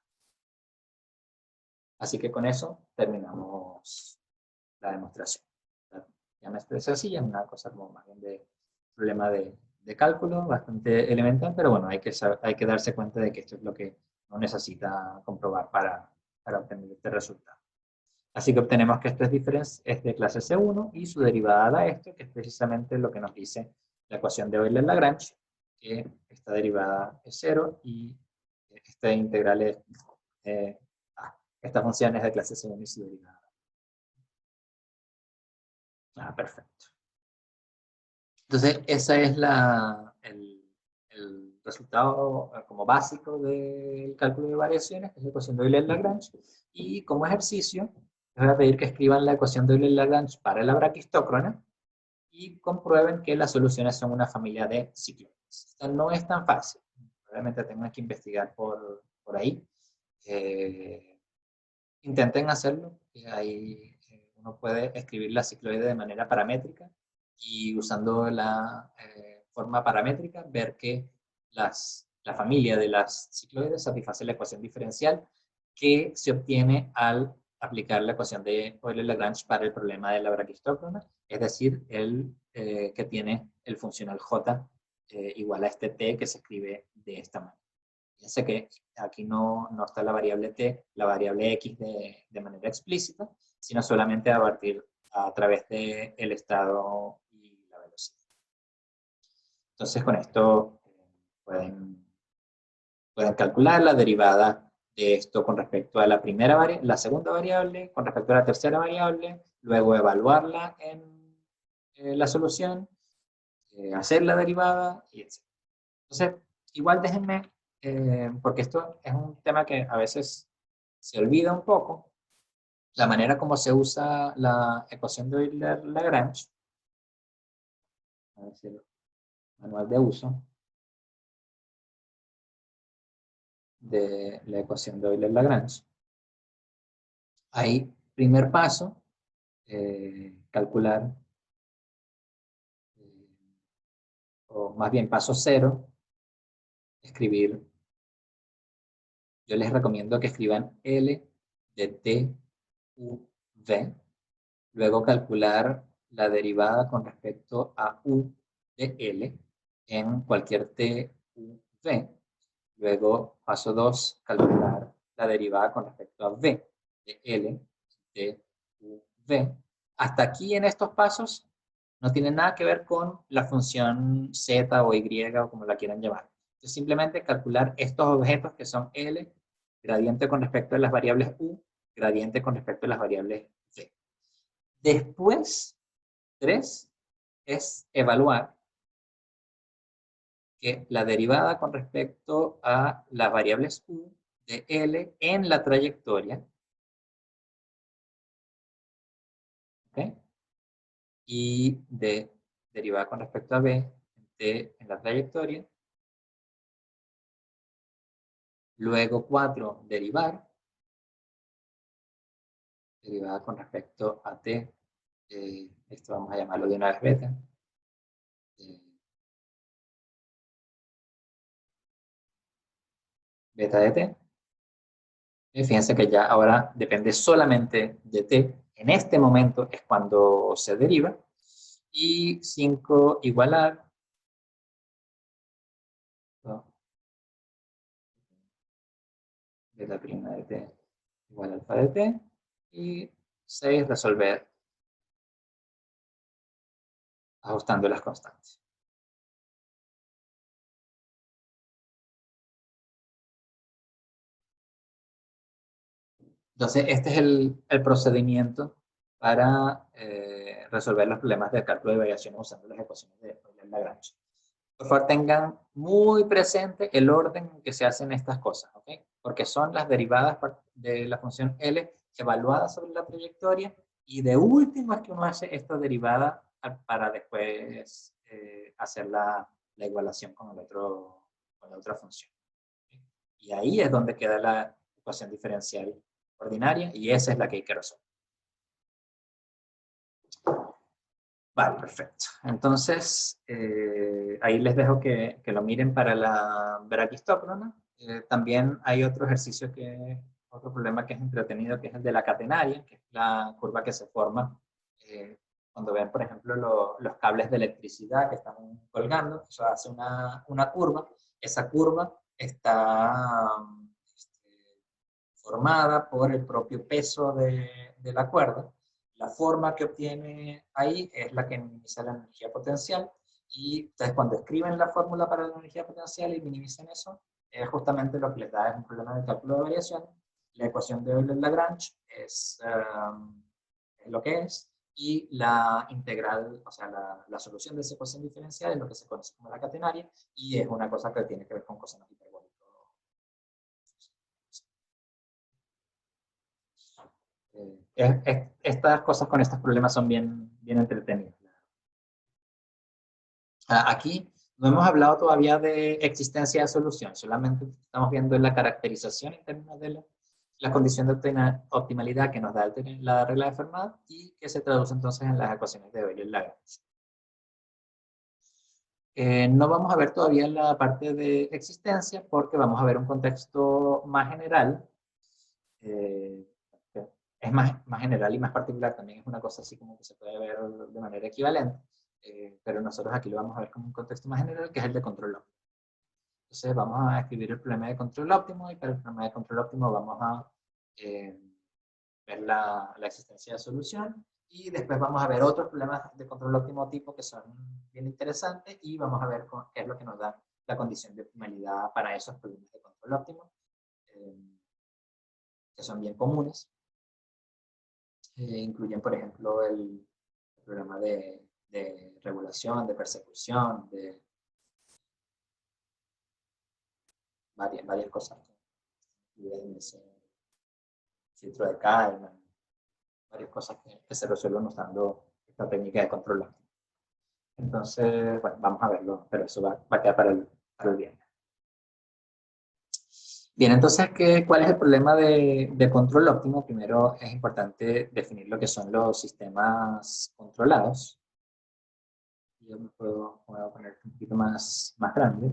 Así que con eso terminamos la demostración. Ya me expresé así, es una cosa como más bien de problema de cálculo, bastante elemental, pero bueno, hay que darse cuenta de que esto es lo que uno necesita comprobar para obtener este resultado. Así que obtenemos que esto es de clase C1 y su derivada da esto, que es precisamente lo que nos dice la ecuación de Euler-Lagrange, que esta derivada es 0 y esta integral es, esta función es de clase C1 y su derivada. Perfecto. Entonces, ese es el resultado como básico del cálculo de variaciones, que es la ecuación de Euler-Lagrange. Y como ejercicio, les voy a pedir que escriban la ecuación de Euler-Lagrange para la braquistócrona y comprueben que las soluciones son una familia de cicloides. Esto no es tan fácil. Probablemente tengan que investigar por ahí. Intenten hacerlo. Ahí uno puede escribir la cicloide de manera paramétrica y usando la forma paramétrica ver que la familia de las cicloides satisface la ecuación diferencial que se obtiene al aplicar la ecuación de Euler-Lagrange para el problema de la braquistócrona, es decir, el que tiene el funcional j igual a este t que se escribe de esta manera. Fíjense que aquí no está la variable t, la variable x de manera explícita, sino solamente a través del estado y la velocidad. Entonces con esto pueden calcular la derivada de esto con respecto a la segunda variable, con respecto a la tercera variable, luego evaluarla en la solución, hacer la derivada, y etc. Entonces, igual déjenme, porque esto es un tema que a veces se olvida un poco, la manera como se usa la ecuación de Euler-Lagrange, a ver si el manual de uso de la ecuación de Euler-Lagrange. Ahí, primer paso, calcular, o más bien paso 0, escribir. Yo les recomiendo que escriban L de T, U, V, luego calcular la derivada con respecto a U de L en cualquier T, U, V. Luego, paso 2, calcular la derivada con respecto a V de L, T, U, V. Hasta aquí en estos pasos no tiene nada que ver con la función Z o Y o como la quieran llamar. Es simplemente calcular estos objetos que son L, gradiente con respecto a las variables U, gradiente con respecto a las variables V. Después, 3, es evaluar que la derivada con respecto a las variables U de L en la trayectoria, ¿okay? Y de derivada con respecto a B en la trayectoria. Luego 4, derivada con respecto a T, esto vamos a llamarlo de una vez beta. Beta de T. Fíjense que ya ahora depende solamente de T. En este momento es cuando se deriva. Y 5 igualar. Beta prima de T igual a alfa de T. Y 6 resolver ajustando las constantes. Entonces, este es el procedimiento para resolver los problemas de cálculo de variaciones usando las ecuaciones de Euler-Lagrange. Por favor, tengan muy presente el orden en que se hacen estas cosas, ¿ok? Porque son las derivadas de la función L evaluadas sobre la trayectoria y de último es que uno hace esta derivada para después hacer la igualación con con la otra función. ¿Okay? Y ahí es donde queda la ecuación diferencial ordinaria y esa es la que hay que resolver. Vale, perfecto. Entonces, ahí les dejo que lo miren para la braquistócrona. También hay otro ejercicio otro problema que es entretenido, que es el de la catenaria, que es la curva que se forma cuando ven, por ejemplo, los cables de electricidad que están colgando. Eso hace una curva. Esa curva está formada por el propio peso de la cuerda. La forma que obtiene ahí es la que minimiza la energía potencial y ustedes cuando escriben la fórmula para la energía potencial y minimizan eso, justamente lo que les da es un problema de cálculo de variación. La ecuación de Euler-Lagrange es lo que es y la integral, o sea, la solución de esa ecuación diferencial es lo que se conoce como la catenaria y es una cosa que tiene que ver con cosenos hiperbólicos. Estas cosas con estos problemas son bien entretenidas. Aquí no hemos hablado todavía de existencia de solución, solamente estamos viendo la caracterización en términos de la condición de optimalidad que nos da la regla de Fermat y que se traduce entonces en las ecuaciones de Euler-Lagrange. No vamos a ver todavía la parte de existencia porque vamos a ver un contexto más general. Es más general y más particular, también es una cosa así como que se puede ver de manera equivalente, pero nosotros aquí lo vamos a ver como un contexto más general, que es el de control óptimo. Entonces vamos a escribir el problema de control óptimo y para el problema de control óptimo vamos a ver la existencia de solución y después vamos a ver otros problemas de control óptimo tipo que son bien interesantes y vamos a ver qué es lo que nos da la condición de optimalidad para esos problemas de control óptimo, que son bien comunes. Incluyen, por ejemplo, el programa de regulación, de persecución, de varias cosas. Ese filtro de Kalman, varias cosas que se resuelven usando esta técnica de control. Entonces, bueno, vamos a verlo, pero eso va a quedar para el viernes. Bien, entonces, ¿cuál es el problema de control óptimo? Primero es importante definir lo que son los sistemas controlados. Yo puedo poner un poquito más grande.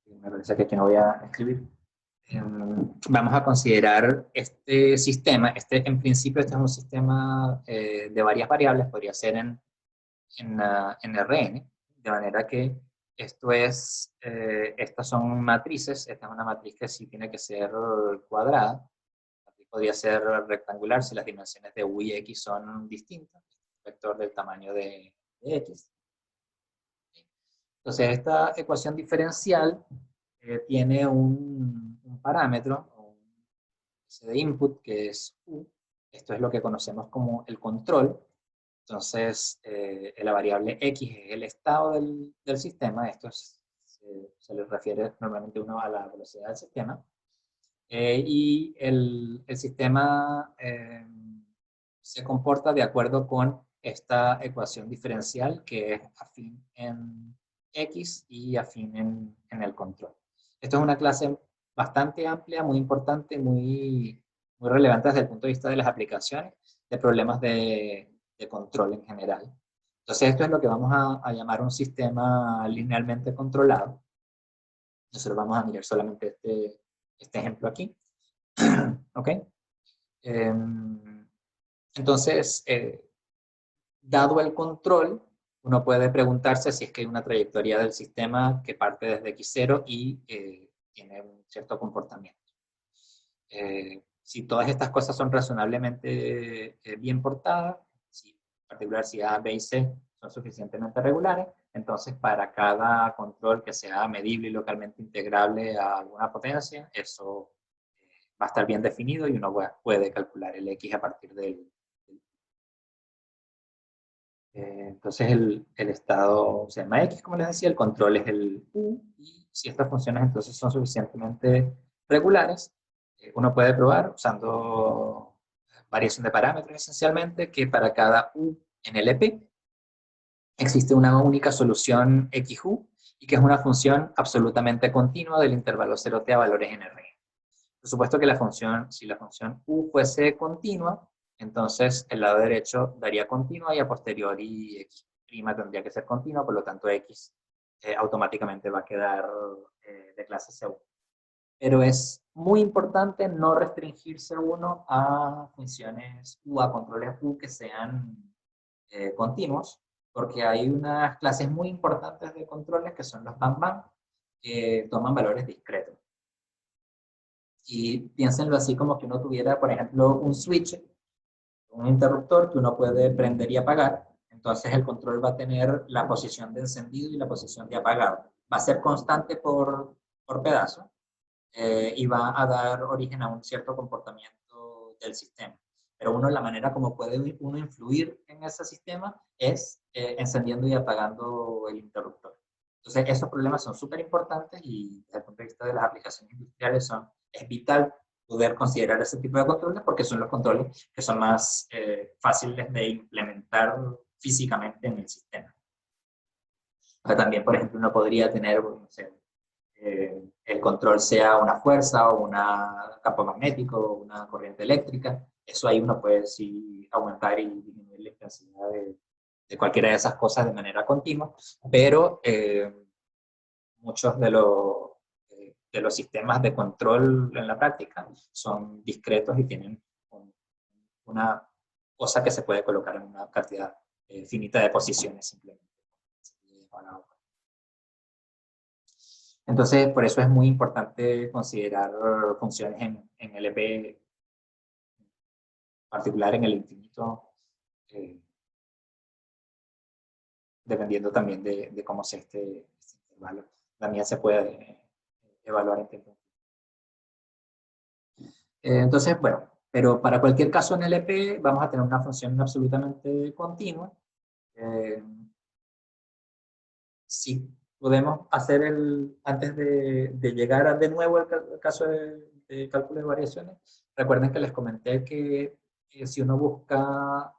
Me parece que aquí no voy a escribir. Vamos a considerar este sistema. En principio, este es un sistema de varias variables, podría ser en Rn, de manera que estas son matrices. Esta es una matriz que sí tiene que ser cuadrada. Podría ser rectangular si las dimensiones de u y x son distintas. Vector del tamaño de x. Entonces, esta ecuación diferencial tiene un parámetro, de input, que es u. Esto es lo que conocemos como el control. Entonces, la variable x es el estado del sistema. Esto se le refiere normalmente uno a la velocidad del sistema. Y el sistema se comporta de acuerdo con esta ecuación diferencial que es afín en x y afín en el control. Esto es una clase bastante amplia, muy importante, muy relevante desde el punto de vista de las aplicaciones de problemas de control en general. Entonces, esto es lo que vamos a llamar un sistema linealmente controlado. Nosotros vamos a mirar solamente este ejemplo aquí. ¿Ok? Entonces, dado el control, uno puede preguntarse si es que hay una trayectoria del sistema que parte desde x0 y tiene un cierto comportamiento. Si todas estas cosas son razonablemente bien portadas, en particular si A, B y C son suficientemente regulares, entonces para cada control que sea medible y localmente integrable a alguna potencia, eso va a estar bien definido y uno puede calcular el X a partir del Entonces el estado se llama X, como les decía, el control es el U, y si estas funciones entonces son suficientemente regulares, uno puede probar usando variación de parámetros esencialmente, que para cada U en LP existe una única solución XU, y que es una función absolutamente continua del intervalo 0t a valores nr. Por supuesto que si la función U fuese continua, entonces el lado derecho daría continua y a posteriori X' tendría que ser continua, por lo tanto X automáticamente va a quedar de clase C1. Pero es muy importante no restringirse uno a funciones U, a controles U que sean continuos, porque hay unas clases muy importantes de controles que son los bang-bang, que toman valores discretos. Y piénsenlo así como que uno tuviera, por ejemplo, un switch, un interruptor que uno puede prender y apagar. Entonces el control va a tener la posición de encendido y la posición de apagado. Va a ser constante por pedazo y va a dar origen a un cierto comportamiento del sistema. Pero uno, la manera como puede uno influir en ese sistema es encendiendo y apagando el interruptor. Entonces, esos problemas son súper importantes y desde el punto de vista de las aplicaciones industriales es vital poder considerar ese tipo de controles porque son los controles que son más fáciles de implementar físicamente en el sistema. Pero también, por ejemplo, uno podría tener, no sé, el control sea una fuerza o un campo magnético o una corriente eléctrica. Eso ahí uno puede sí aumentar y disminuir la intensidad de cualquiera de esas cosas de manera continua, pero muchos de los sistemas de control en la práctica son discretos y tienen una cosa que se puede colocar en una cantidad finita de posiciones simplemente. Entonces, por eso es muy importante considerar funciones en LP, en particular en el infinito, dependiendo también de cómo sea este intervalo. También se puede evaluar en tiempo. Entonces, bueno, pero para cualquier caso en LP vamos a tener una función absolutamente continua. Si podemos hacer antes de llegar de nuevo al caso de cálculo de variaciones, recuerden que les comenté que si uno busca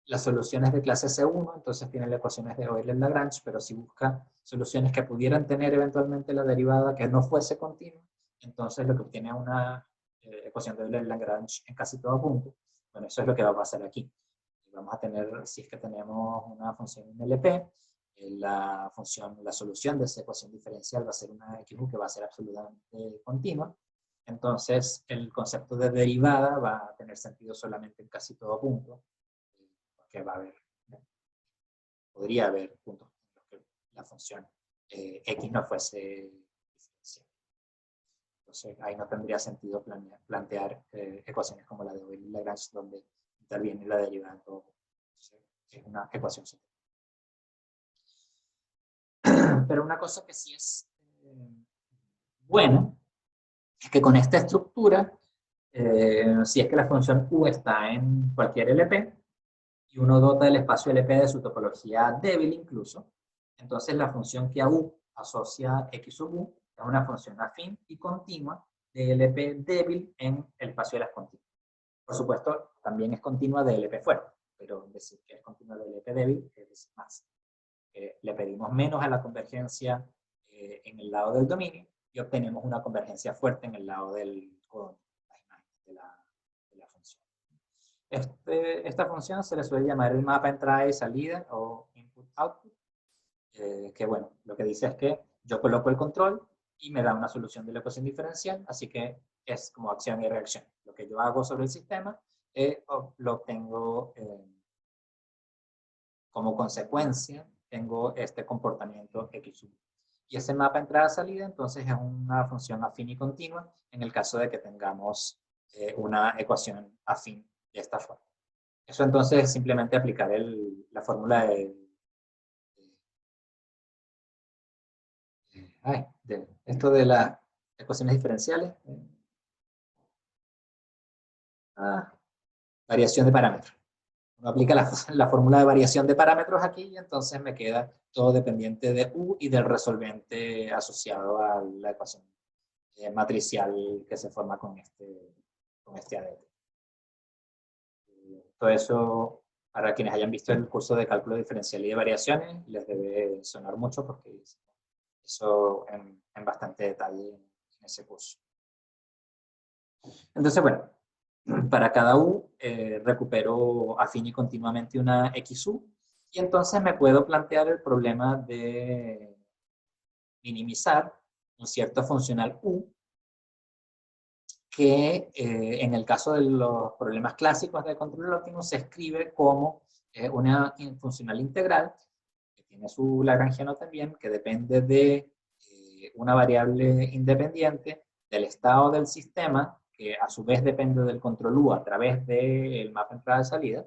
las soluciones de clase C1, entonces tiene las ecuaciones de Euler-Lagrange, pero si busca soluciones que pudieran tener eventualmente la derivada que no fuese continua, entonces lo que obtiene es una ecuación de Euler-Lagrange en casi todo punto. Bueno, eso es lo que va a pasar aquí. Vamos a tener, si es que tenemos una función en LP, la solución de esa ecuación diferencial va a ser una XU que va a ser absolutamente continua. Entonces, el concepto de derivada va a tener sentido solamente en casi todo punto, porque podría haber puntos en los que la función X no fuese diferencial. Entonces, ahí no tendría sentido plantear ecuaciones como la de Euler-Lagrange, donde interviene la derivada en todo. Es una ecuación simple. Pero una cosa que sí es buena es que con esta estructura, si es que la función U está en cualquier LP, y uno dota el espacio LP de su topología débil incluso, entonces la función que a U asocia X sub U es una función afín y continua de LP débil en el espacio de las continuas. Por supuesto, también es continua de LP fuerte, pero decir que es continua de LP débil es decir más. Le pedimos menos a la convergencia en el lado del dominio y obtenemos una convergencia fuerte en el lado del codón, de la función. Esta función se le suele llamar el mapa entrada y salida o input-output, que bueno, lo que dice es que yo coloco el control y me da una solución de la ecuación diferencial, así que es como acción y reacción. Lo que yo hago sobre el sistema lo obtengo como consecuencia, tengo este comportamiento XU. Y ese mapa entrada-salida entonces es una función afín y continua en el caso de que tengamos una ecuación afín de esta forma. Eso entonces es simplemente aplicar la fórmula de esto de las ecuaciones diferenciales. Variación de parámetros. Uno aplica la fórmula de variación de parámetros aquí y entonces me queda todo dependiente de U y del resolvente asociado a la ecuación matricial que se forma con este ADT. Todo eso, para quienes hayan visto el curso de cálculo diferencial y de variaciones, les debe sonar mucho porque eso en bastante detalle en ese curso. Entonces, bueno, para cada U recupero afín y continuamente una XU y entonces me puedo plantear el problema de minimizar un cierto funcional U que en el caso de los problemas clásicos de control óptimo se escribe como una funcional integral que tiene su lagrangiano también, que depende de una variable independiente del estado del sistema, que a su vez depende del control U a través del mapa entrada-salida,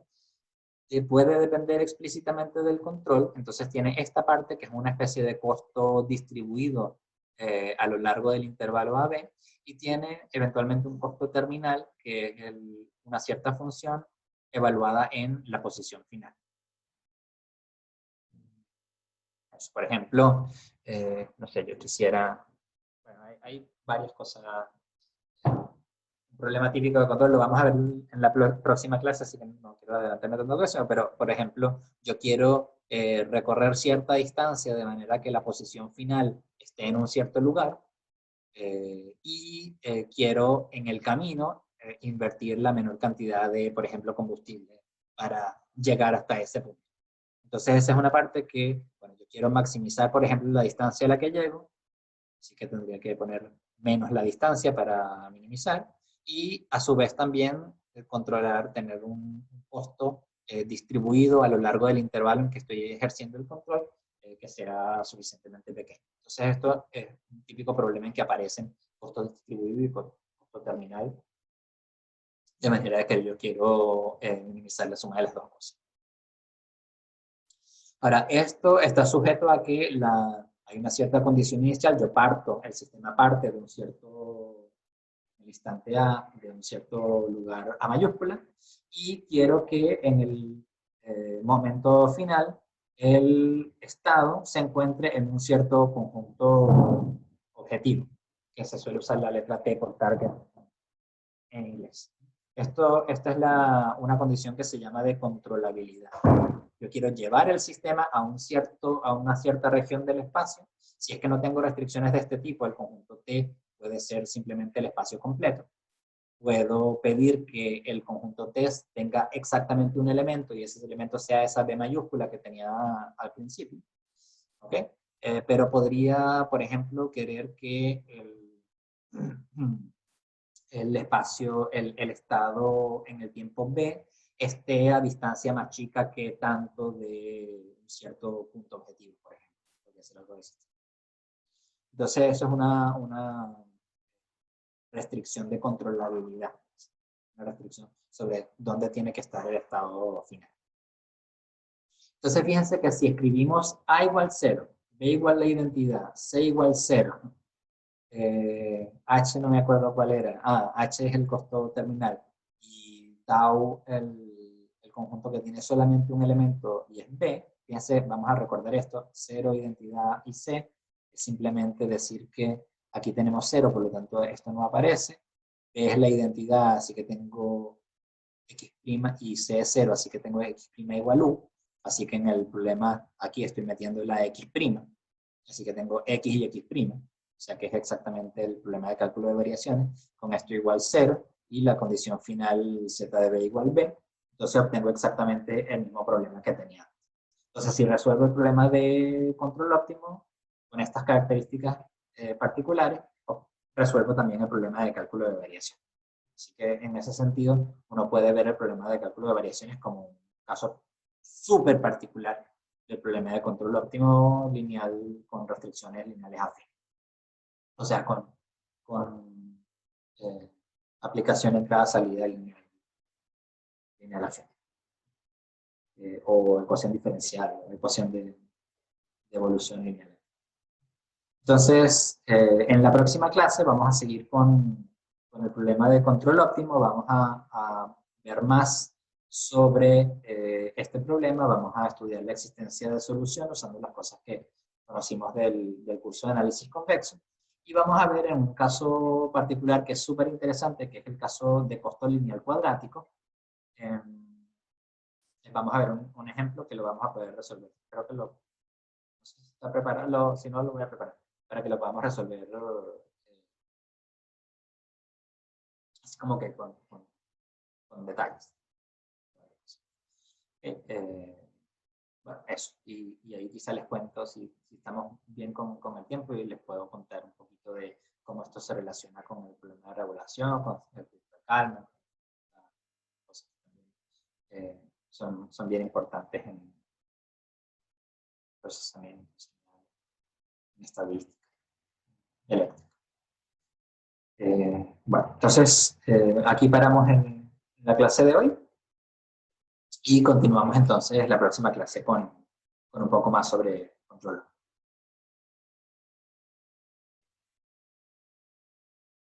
puede depender explícitamente del control, entonces tiene esta parte que es una especie de costo distribuido a lo largo del intervalo AB, y tiene eventualmente un costo terminal que es una cierta función evaluada en la posición final. Por ejemplo, no sé, yo quisiera, bueno, hay varias cosas. Un problema típico de control lo vamos a ver en la próxima clase, así que no quiero adelantarme tanto de eso, pero por ejemplo, yo quiero recorrer cierta distancia de manera que la posición final esté en un cierto lugar y quiero en el camino invertir la menor cantidad de, por ejemplo, combustible para llegar hasta ese punto. Entonces esa es una parte que, bueno, yo quiero maximizar, por ejemplo, la distancia a la que llego, así que tendría que poner menos la distancia para minimizar, y a su vez también controlar, tener un costo distribuido a lo largo del intervalo en que estoy ejerciendo el control, que sea suficientemente pequeño. Entonces esto es un típico problema en que aparecen costos distribuidos y costo terminal, de manera que yo quiero minimizar la suma de las dos cosas. Ahora, esto está sujeto a que hay una cierta condición inicial. Yo parto, el sistema parte de un cierto instante A, de un cierto lugar A mayúscula, y quiero que en el momento final el estado se encuentre en un cierto conjunto objetivo, que se suele usar la letra T por target en inglés. Esta es una condición que se llama de controlabilidad. Yo quiero llevar el sistema a una cierta región del espacio. Si es que no tengo restricciones de este tipo, el conjunto T puede ser simplemente el espacio completo. Puedo pedir que el conjunto T tenga exactamente un elemento y ese elemento sea esa B mayúscula que tenía al principio. ¿Ok? Pero podría, por ejemplo, querer que el espacio, el estado en el tiempo B esté a distancia más chica que tanto de un cierto punto objetivo, por ejemplo. Podría ser algo de eso. Entonces, eso es una restricción de controlabilidad. Una restricción sobre dónde tiene que estar el estado final. Entonces, fíjense que si escribimos A igual 0, B igual la identidad, C igual 0, H no me acuerdo cuál era, H es el costo terminal, y tau el conjunto que tiene solamente un elemento y es B, fíjense, vamos a recordar esto, 0, identidad y C, es simplemente decir que aquí tenemos 0, por lo tanto esto no aparece, B es la identidad, así que tengo X' y C es 0, así que tengo X' igual U, así que en el problema aquí estoy metiendo la X', así que tengo X y X', o sea que es exactamente el problema de cálculo de variaciones, con esto igual 0 y la condición final z de b igual b, entonces obtengo exactamente el mismo problema que tenía. Entonces si resuelvo el problema de control óptimo con estas características particulares, resuelvo también el problema de cálculo de variación. Así que en ese sentido uno puede ver el problema de cálculo de variaciones como un caso súper particular del problema de control óptimo lineal con restricciones lineales afines. O sea, con aplicación entrada-salida lineal afín. O ecuación diferencial, o ecuación de evolución lineal. Entonces, en la próxima clase vamos a seguir con el problema de control óptimo, vamos a ver más sobre este problema. Vamos a estudiar la existencia de solución usando las cosas que conocimos del curso de análisis convexo. Y vamos a ver en un caso particular que es súper interesante, que es el caso de costo lineal cuadrático. Vamos a ver un ejemplo que lo vamos a poder resolver. Creo que no sé si está preparado, si no lo voy a preparar, para que lo podamos resolver así como que con detalles. Bueno, eso. Y ahí quizá les cuento si estamos bien con el tiempo y les puedo contar un poquito de cómo esto se relaciona con el problema de regulación, con el punto de calma. Cosas que también, son bien importantes en procesamiento, en estadística eléctrica. Bueno, entonces aquí paramos en la clase de hoy y continuamos entonces la próxima clase con un poco más sobre control.